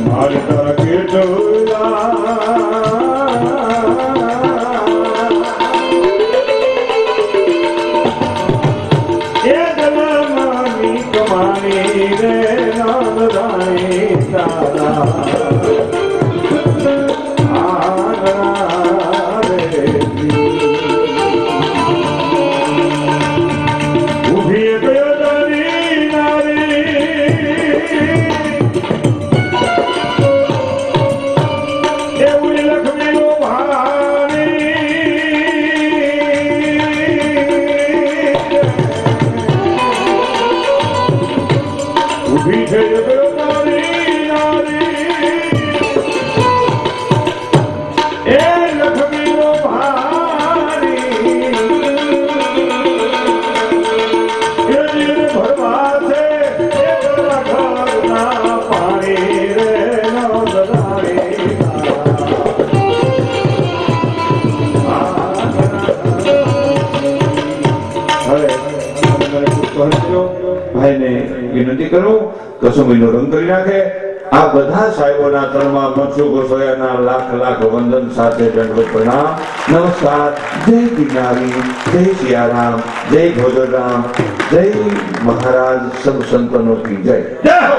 मारता के डोला ये दलामानी कमानी रे नाम दानी तारा વિનંતી કરું કસુમીનો રંગ કરી નાખે આ બધા સાહેબોના ચરણમાં મનસુખ ગોસોયાના લાખ લાખ વંદન સાથે દંડવત પ્રણામ નમસ્કાર જય ગિરનારી જય સિયારામ જય ભોજરામ જય મહારાજ સબ સંતનો કી જય.